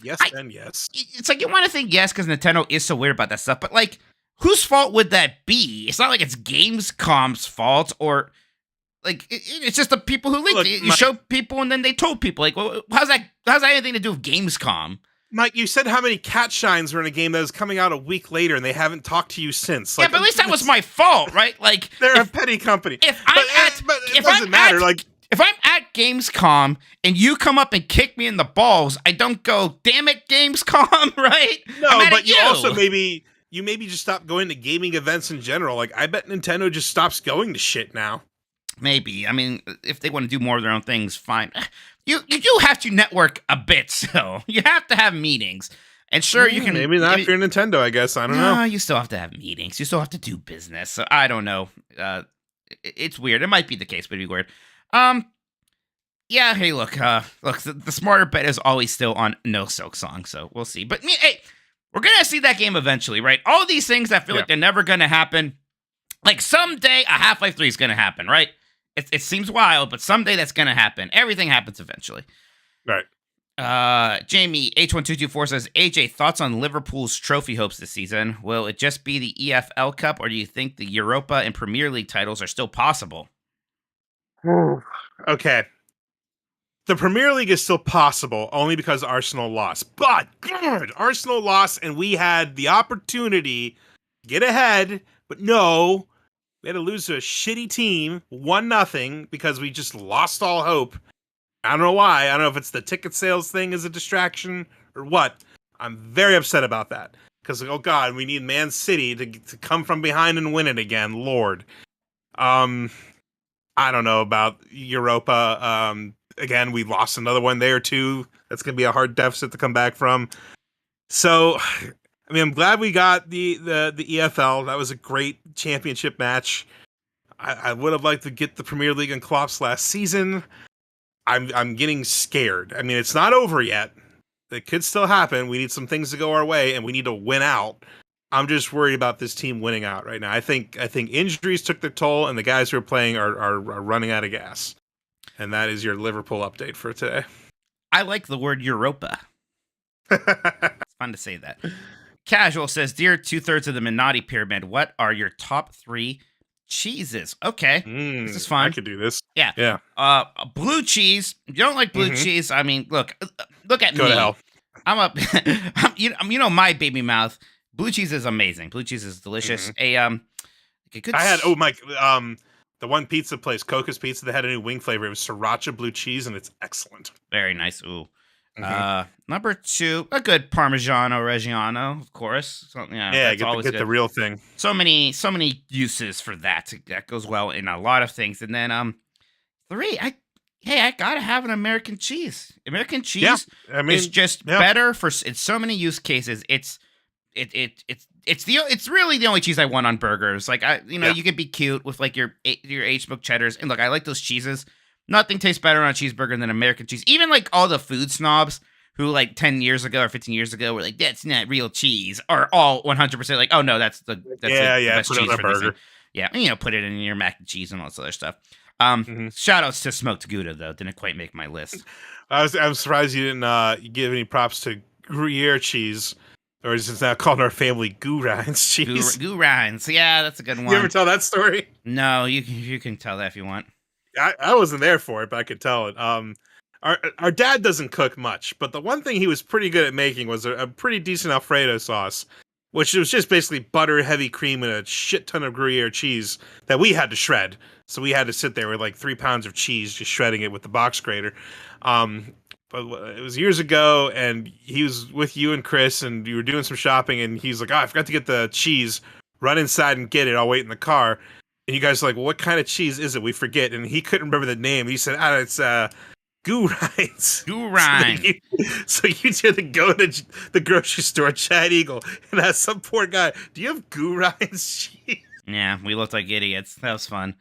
Yes and yes. It's like you want to think yes because Nintendo is so weird about that stuff, but like, whose fault would that be? It's not like it's Gamescom's fault or like it's just the people who leaked Look, it. You show people and then they told people. Like, how's that anything to do with Gamescom? Mike, you said how many cat shines were in a game that was coming out a week later, and they haven't talked to you since. Yeah, but at least that was my fault, right? Like they're a petty company. If but it doesn't matter. If I'm at Gamescom and you come up and kick me in the balls, I don't go, "Damn it, Gamescom!" Right? No, but you also maybe just stop going to gaming events in general. Like, I bet Nintendo just stops going to shit now. Maybe. I mean, if they want to do more of their own things, fine. You do have to network a bit, so you have to have meetings. And sure, you can... Maybe not if you're Nintendo, I guess. I don't know. You still have to have meetings. You still have to do business. So I don't know. It's weird. It might be the case, but it'd be weird. Yeah, hey, look, the smarter bet is always still on no Silksong, so we'll see. But, hey, we're going to see that game eventually, right? All these things that feel like they're never going to happen, like someday a Half-Life 3 is going to happen, right? It seems wild, but someday that's going to happen. Everything happens eventually. Right. Jamie, H1224 says, AJ, thoughts on Liverpool's trophy hopes this season? Will it just be the EFL Cup, or do you think the Europa and Premier League titles are still possible? Okay. The Premier League is still possible only because Arsenal lost. But, God, Arsenal lost, and we had the opportunity to get ahead, but no, we had to lose to a shitty team, 1-0, because we just lost all hope. I don't know why. I don't know if it's the ticket sales thing as a distraction or what. I'm very upset about that. Because, oh God, we need Man City to come from behind and win it again. Lord. I don't know about Europa. Again, we lost another one there too. That's going to be a hard deficit to come back from. So, I mean, I'm glad we got the EFL. That was a great championship match. I would have liked to get the Premier League and Klopp's last season. I'm getting scared. I mean, it's not over yet. It could still happen. We need some things to go our way, and we need to win out. I'm just worried about this team winning out right now. I think injuries took their toll, and the guys who are playing are running out of gas. And that is your Liverpool update for today. I like the word Europa. It's fun to say that. Casual says, Dear 2/3 of the Minotti Pyramid, what are your top 3 cheeses? Okay, this is fun. I could do this. Yeah. Blue cheese. If you don't like blue cheese, I mean, look at me. Go to hell. You know my baby mouth. Blue cheese is amazing. Blue cheese is delicious. I had Mike, the one pizza place, Coca's Pizza, they had a new wing flavor. It was sriracha blue cheese, and it's excellent. Very nice. Ooh. Number 2, a good Parmigiano Reggiano, of course. So, get the real thing. So many uses for that. That goes well in a lot of things. And then 3, I gotta have an American cheese. American cheese is just better for in so many use cases. It's really the only cheese I want on burgers. Like you could be cute with like your aged-smoked cheddars, and look, I like those cheeses. Nothing tastes better on a cheeseburger than American cheese. Even like all the food snobs who like 10 years ago or 15 years ago were like, that's not real cheese, are all 100% like, oh no, that's the best cheese for burger. Yeah, put it in your mac and cheese and all this other stuff. Shout outs to smoked Gouda though, didn't quite make my list. I'm surprised you didn't give any props to Gruyere cheese. Or is it now called our family Goo Rinds cheese? Goo Rinds, yeah, that's a good one. You ever tell that story? No, you can tell that if you want. I wasn't there for it, but I could tell it. Our dad doesn't cook much, but the one thing he was pretty good at making was a pretty decent Alfredo sauce, which was just basically butter, heavy cream, and a shit ton of Gruyere cheese that we had to shred. So we had to sit there with like 3 pounds of cheese, just shredding it with the box grater. But it was years ago, and he was with you and Chris, and you were doing some shopping, and he's like, I forgot to get the cheese. Run inside and get it. I'll wait in the car. And you guys are like, well, what kind of cheese is it? We forget. And he couldn't remember the name. He said, it's Goo Rinds. Goo Rinds. So you had to go to the grocery store, Chad Eagle, and ask some poor guy, do you have Goo Rinds cheese? Yeah, we looked like idiots. That was fun.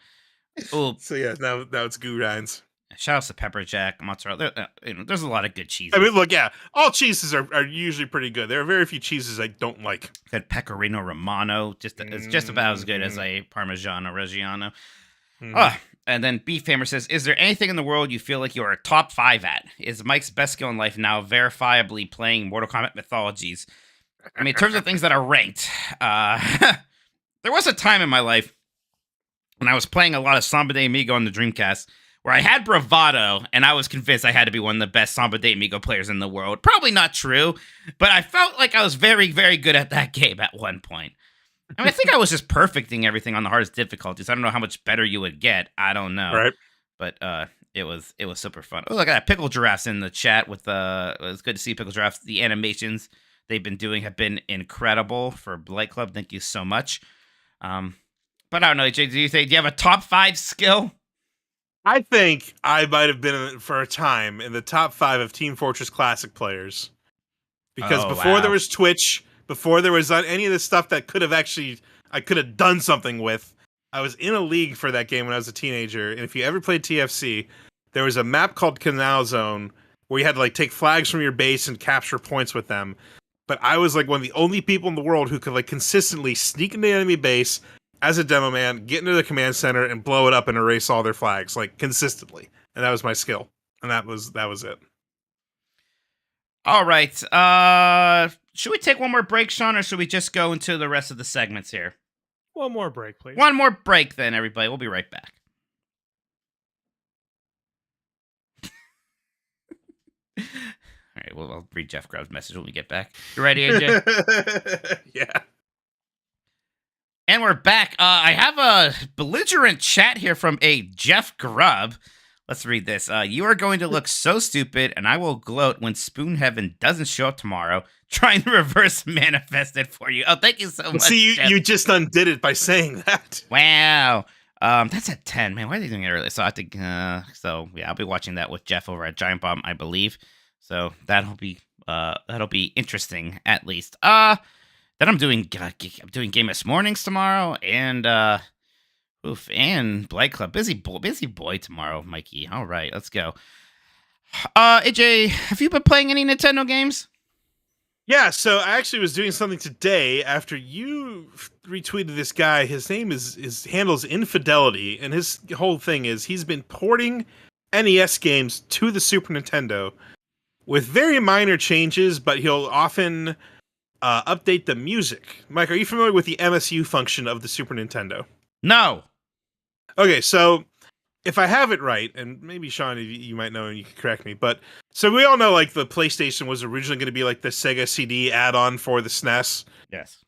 Ooh. So yeah, now it's Goo Rinds. Shout out to Pepper Jack, mozzarella. There's a lot of good cheeses. I mean, look, all cheeses are usually pretty good. There are very few cheeses I don't like. Good Pecorino Romano, it's just about as good as a Parmigiano Reggiano. And then Beef Hammer says, is there anything in the world you feel like you are a top 5 at? Is Mike's best skill in life now verifiably playing Mortal Kombat Mythologies? I mean, in terms of things that are ranked, there was a time in my life when I was playing a lot of Samba de Amigo on the Dreamcast, where I had bravado and I was convinced I had to be one of the best Samba de Amigo players in the world. Probably not true, but I felt like I was very, very good at that game at one point. I mean, I think I was just perfecting everything on the hardest difficulties. I don't know how much better you would get. I don't know. Right. But it was super fun. Oh, look at that. Pickle Giraffe's in the chat with it's good to see Pickle Giraffe. The animations they've been doing have been incredible for Blight Club. Thank you so much. But I don't know, AJ, do you have a top 5 skill? I think I might have been for a time in the top 5 of Team Fortress Classic players. Because before there was Twitch, before there was any of the stuff that I could have done something with, I was in a league for that game when I was a teenager. And if you ever played TFC, there was a map called Canal Zone where you had to like take flags from your base and capture points with them. But I was like one of the only people in the world who could like consistently sneak into the enemy base as a demo man, get into the command center and blow it up and erase all their flags, like consistently. And that was my skill. And that was it. All right. Should we take one more break, Sean, or should we just go into the rest of the segments here? One more break, please. One more break then, everybody. We'll be right back. All right, well, I'll read Jeff Grubb's message when we get back. You ready, AJ? Yeah. And we're back. I have a belligerent chat here from a Jeff Grubb. Let's read this. You are going to look so stupid, and I will gloat when Spoon Heaven doesn't show up tomorrow, trying to reverse manifest it for you. Oh, thank you so much. See, Jeff. you just undid it by saying that. Wow. That's at 10. Man, why are they doing it early? So I have to, I'll be watching that with Jeff over at Giant Bomb, I believe. So that'll be interesting, at least. Then I'm doing Game S Mornings tomorrow, and and Blight Club. Busy boy tomorrow, Mikey. All right, let's go. AJ, have you been playing any Nintendo games? Yeah, so I actually was doing something today after you retweeted this guy. His name handles Infidelity, and his whole thing is he's been porting NES games to the Super Nintendo with very minor changes, but he'll often update the music. Mike, are you familiar with the MSU function of the Super Nintendo? No. Okay, so if I have it right, and maybe Sean, you might know and you can correct me, but so we all know like the PlayStation was originally going to be like the Sega CD add-on for the SNES. Yes.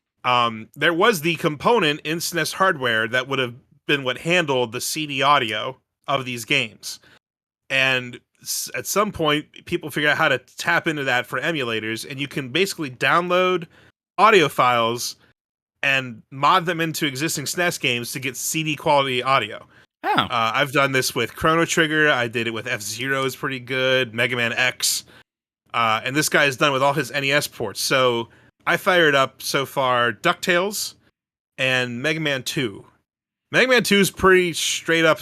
There was the component in SNES hardware that would have been what handled the CD audio of these games. And at some point, people figure out how to tap into that for emulators, and you can basically download audio files and mod them into existing SNES games to get CD quality audio. Oh. I've done this with Chrono Trigger. I did it with F-Zero is pretty good. Mega Man X. And this guy is done with all his NES ports. So I fired up so far DuckTales and Mega Man 2. Mega Man 2 is pretty straight up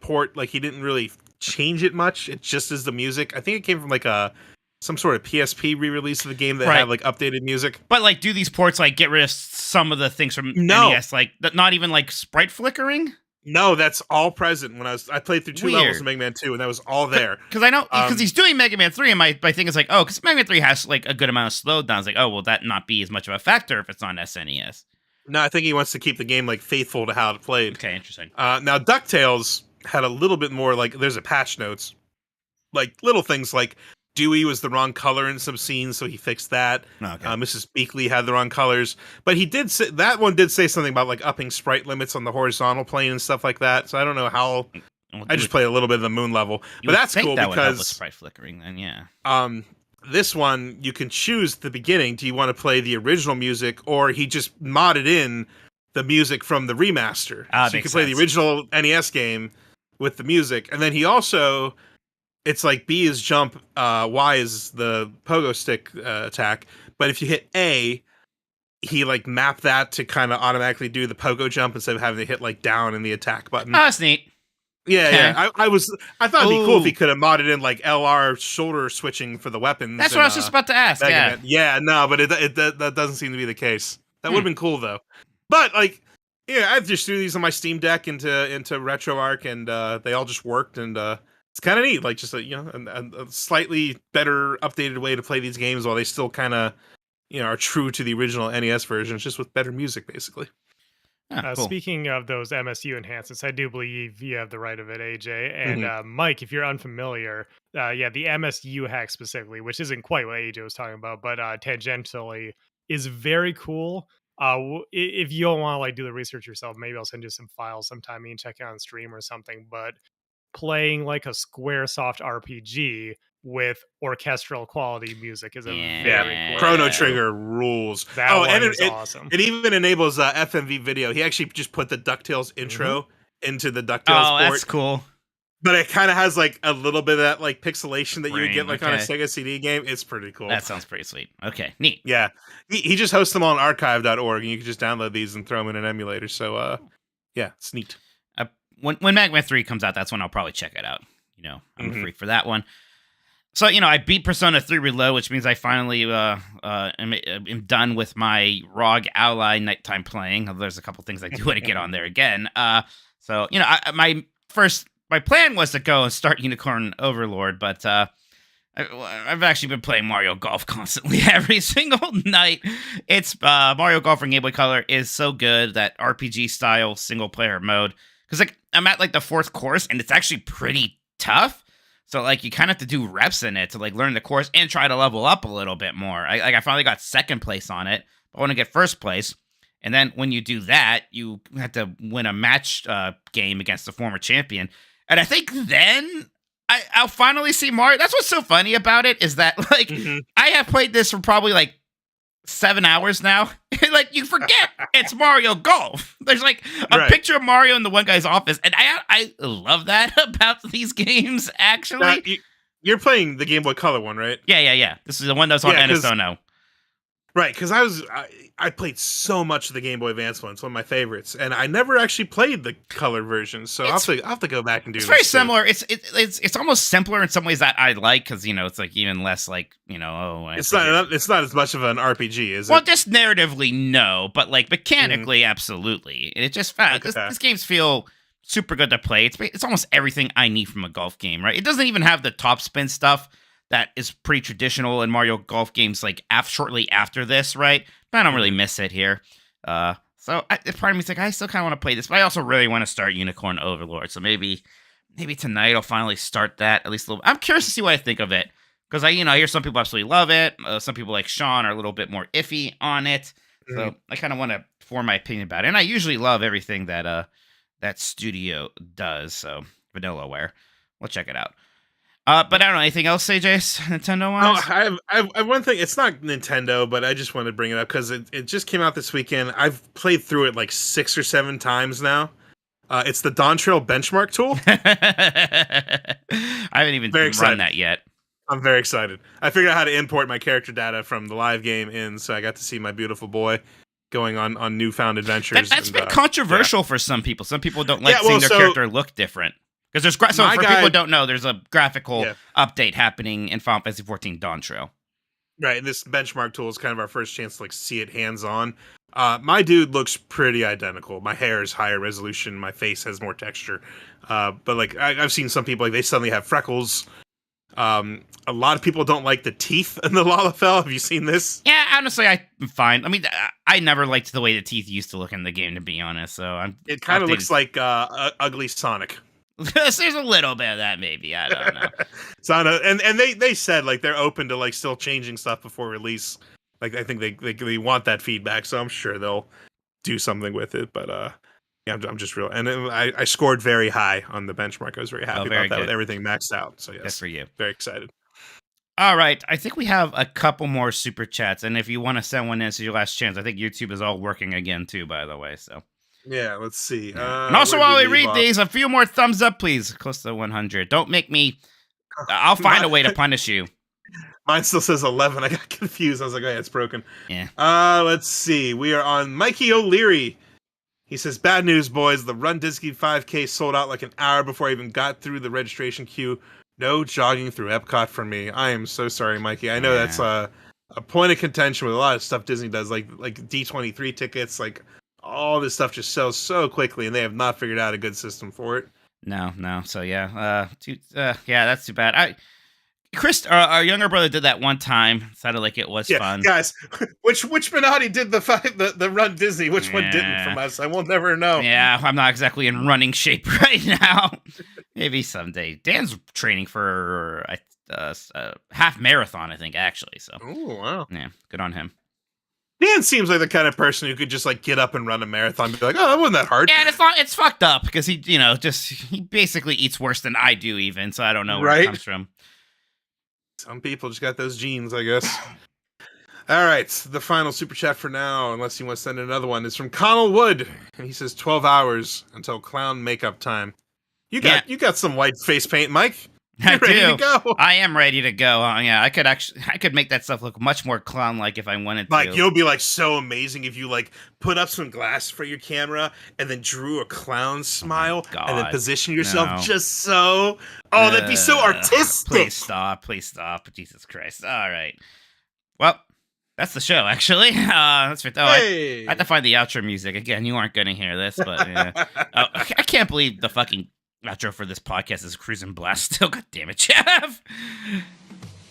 port. Like he didn't really change it much. It just is the music. I think it came from like some sort of PSP re-release of the game that had like updated music. But like, do these ports like get rid of some of the things from NES? Like, not even like sprite flickering? No, that's all present. When I played through 2 levels of Mega Man 2, and that was all there. Because I know because he's doing Mega Man 3, and my thing is like, oh, because Mega Man 3 has like a good amount of slowdowns. Like, oh, will that not be as much of a factor if it's on SNES? No, I think he wants to keep the game like faithful to how it played. Okay, interesting. Now DuckTales had a little bit more like there's a patch notes, like little things like Dewey was the wrong color in some scenes, so he fixed that. Okay. Mrs. Beakley had the wrong colors, but he did say that one did say something about like upping sprite limits on the horizontal plane and stuff like that. So I don't know how. I just played a little bit of the moon level, but that's cool that would help with because sprite flickering. Then yeah. This one you can choose at the beginning. Do you want to play the original music, or he just modded in the music from the remaster? So you can play the original NES game with the music, and then he also. It's like B is jump, Y is the pogo stick attack. But if you hit A, he like mapped that to kind of automatically do the pogo jump instead of having to hit like down in the attack button. Oh, that's neat. Yeah, yeah. I thought it'd be cool if he could have modded in like LR shoulder switching for the weapons. That's what I was just about to ask. Yeah, no, but that doesn't seem to be the case. That would have been cool though. But like, yeah, I just threw these on my Steam Deck into RetroArch, and they all just worked, and it's kind of neat, like just a slightly better updated way to play these games while they still kind of are true to the original NES versions, just with better music, basically. Cool. Speaking of those MSU enhancements, I do believe you have the right of it, AJ. And Mhm. Mike, if you're unfamiliar, yeah, the MSU hack specifically, which isn't quite what AJ was talking about, but tangentially is very cool. If you don't want to like do the research yourself, maybe I'll send you some files sometime. You can check it out on stream or something. But playing like a SquareSoft RPG with orchestral quality music is a Yeah, very cool Chrono Yeah. addition. Trigger rules. That Oh, one and is awesome. it even enables FMV video. He actually just put the DuckTales intro into the DuckTales Oh, port, that's cool. but it kind of has like a little bit of that like pixelation that you would get Frame, like on a okay. Sega CD game. It's pretty cool. That sounds pretty sweet. Okay, neat. Yeah, he just hosts them on archive.org, and you can just download these and throw them in an emulator. So, yeah, it's neat. When Magma 3 comes out, that's when I'll probably check it out. I'm a Mhm. freak for that one. So, I beat Persona 3 Reload, which means I finally am done with my ROG Ally nighttime playing. Although there's a couple things I do want to get on there again. So, my plan was to go and start Unicorn Overlord, but I've actually been playing Mario Golf constantly every single night. It's Mario Golf for Game Boy Color is so good, that RPG style single player mode. Because I'm at the fourth course, and it's actually pretty tough. So you kind of have to do reps in it to learn the course and try to level up a little bit more. I finally got second place on it, but I want to get first place. And then when you do that, you have to win a match game against the former champion. And I think then I'll finally see Mario. That's what's so funny about it, is that I have played this for probably 7 hours now. You forget it's Mario Golf. There's a Right. picture of Mario in the one guy's office, and I love that about these games. Actually, Now, you're playing the Game Boy Color one, right? yeah. This is the one that's on Yeah, 'cause- NSO. Right, because I played so much of the Game Boy Advance one. It's one of my favorites, and I never actually played the color version. So I'll have to go back and do. It's this very too. similar. It's almost simpler in some ways that I like, because it's even less I It's have to not. It's not as much of an RPG, is well, it? just narratively, no, but mechanically, absolutely. And it just Okay. this games feel super good to play. It's almost everything I need from a golf game, right? It doesn't even have the top spin stuff that is pretty traditional in Mario Golf games, shortly after this, right? But I don't really miss it here. So part of me's I still kind of want to play this, but I also really want to start Unicorn Overlord. So maybe tonight I'll finally start that at least a little. I'm curious to see what I think of it. Because I hear some people absolutely love it. Some people like Sean are a little bit more iffy on it. So I kind of want to form my opinion about it. And I usually love everything that that studio does. So Vanillaware, we'll check it out. But I don't know, anything else, AJ, Nintendo wise? Oh, I have one thing. It's not Nintendo, but I just wanted to bring it up because it just came out this weekend. I've played through it 6 or 7 times now. It's the Dawn Trail benchmark tool. I haven't even Very run excited. that yet. I'm very excited. I figured out how to import my character data from the live game in, so I got to see my beautiful boy going on newfound adventures. That's been controversial for some people. Some people don't like Yeah, seeing well, their so- character look different. Because there's so My for guy- people who don't know, there's a graphical Yeah. update happening in Final Fantasy 14 Dawn Trail. Right, and this benchmark tool is kind of our first chance to see it hands on. My dude looks pretty identical. My hair is higher resolution. My face has more texture. But I've seen some people they suddenly have freckles. A lot of people don't like the teeth in the Lalafell. Have you seen this? Yeah, honestly, I'm fine. I mean, I never liked the way the teeth used to look in the game, to be honest. So It kind of looks like ugly Sonic. There's a little bit of that, maybe. I don't know. Sonic, and they said they're open to still changing stuff before release. I think they want that feedback, so I'm sure they'll do something with it. But yeah, I'm just real, and I scored very high on the benchmark. I was very happy very about that good. with everything maxed out. So Good yes, for you. very excited. All right, I think we have a couple more super chats, and if you want to send one in, it's your last chance. I think YouTube is all working again too, by the way. So Yeah, let's see. and also, where while we did leave read off? these, a few more thumbs up, please. Close to 100. Don't make me. I'll find a way to punish you. Mine still says 11. I got confused. I was like, oh yeah, it's broken. Yeah. Let's see. We are on Mikey O'Leary. He says, bad news, boys. The Run Disney 5K sold out an hour before I even got through the registration queue. No jogging through Epcot for me. I am so sorry, Mikey. I know that's a point of contention with a lot of stuff Disney does, like D23 tickets, all this stuff just sells so quickly, and they have not figured out a good system for it. No. So yeah, yeah, that's too bad. Chris, our younger brother, did that one time. Sounded like it was fun. Guys, which Minotti did the Run Disney? Which one didn't from us? I will never know. Yeah, I'm not exactly in running shape right now. Maybe someday. Dan's training for a half marathon, I think, actually. So, Oh wow, yeah, good on him. Dan seems like the kind of person who could just like get up and run a marathon and be like, oh, that wasn't that hard. And it's fucked up because he basically eats worse than I do, even. So I don't know where it comes from. Some people just got those genes, I guess. All right, the final super chat for now, unless you want to send another one, is from Connell Wood, and he says 12 hours until clown makeup time. You got some white face paint, Mike. You're ready to go. I am ready to go. Yeah, I could make that stuff look much more clown-like if I wanted to. Mike, you'll be like so amazing if you like put up some glass for your camera and then drew a clown smile and then position yourself just so. Oh, that'd be so artistic. Please stop. Jesus Christ. All right. Well, that's the show, actually. That's for, I have to find the outro music. Again, you aren't going to hear this, but I can't believe the fucking outro for this podcast is Cruising Blast still. God damn it, Jeff.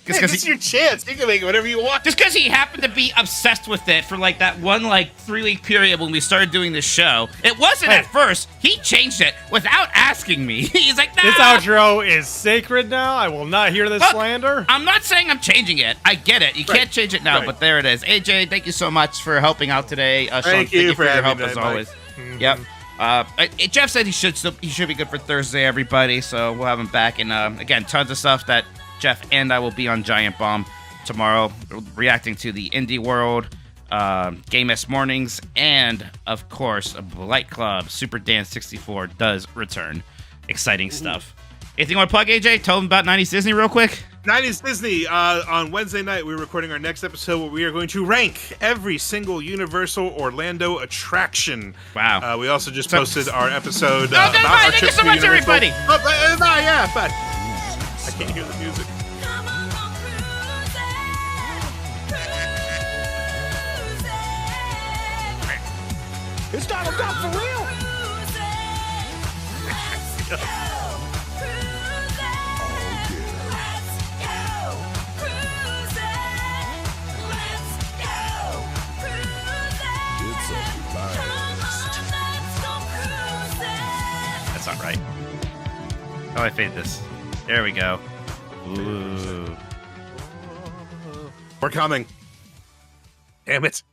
This is your chance. You can make it whatever you want. Just because he happened to be obsessed with it for like that one 3-week period when we started doing this show. It wasn't at first. He changed it without asking me. He's like, nah. This outro is sacred now. I will not hear this slander. I'm not saying I'm changing it. I get it. You can't change it now, but there it is. AJ, thank you so much for helping out today. Sean, thank you for your help as always. Mm-hmm. Yep. Jeff said he should be good for Thursday, everybody. So we'll have him back. And again, tons of stuff that Jeff and I will be on Giant Bomb tomorrow, reacting to the Indie World, Game S Mornings, and of course, Blight Club. Super Dance 64 does return. Exciting stuff. Anything you want to plug, AJ? Tell them about 90s Disney real quick. 90s Disney. On Wednesday night, we're recording our next episode where we are going to rank every single Universal Orlando attraction. Wow. We also just posted our episode about our trip Thank you so much, Universal. everybody. Yeah, but I can't hear the music. It's Donald Duck for real. That's not right. How do I fade this? There we go. Ooh. We're coming. Damn it.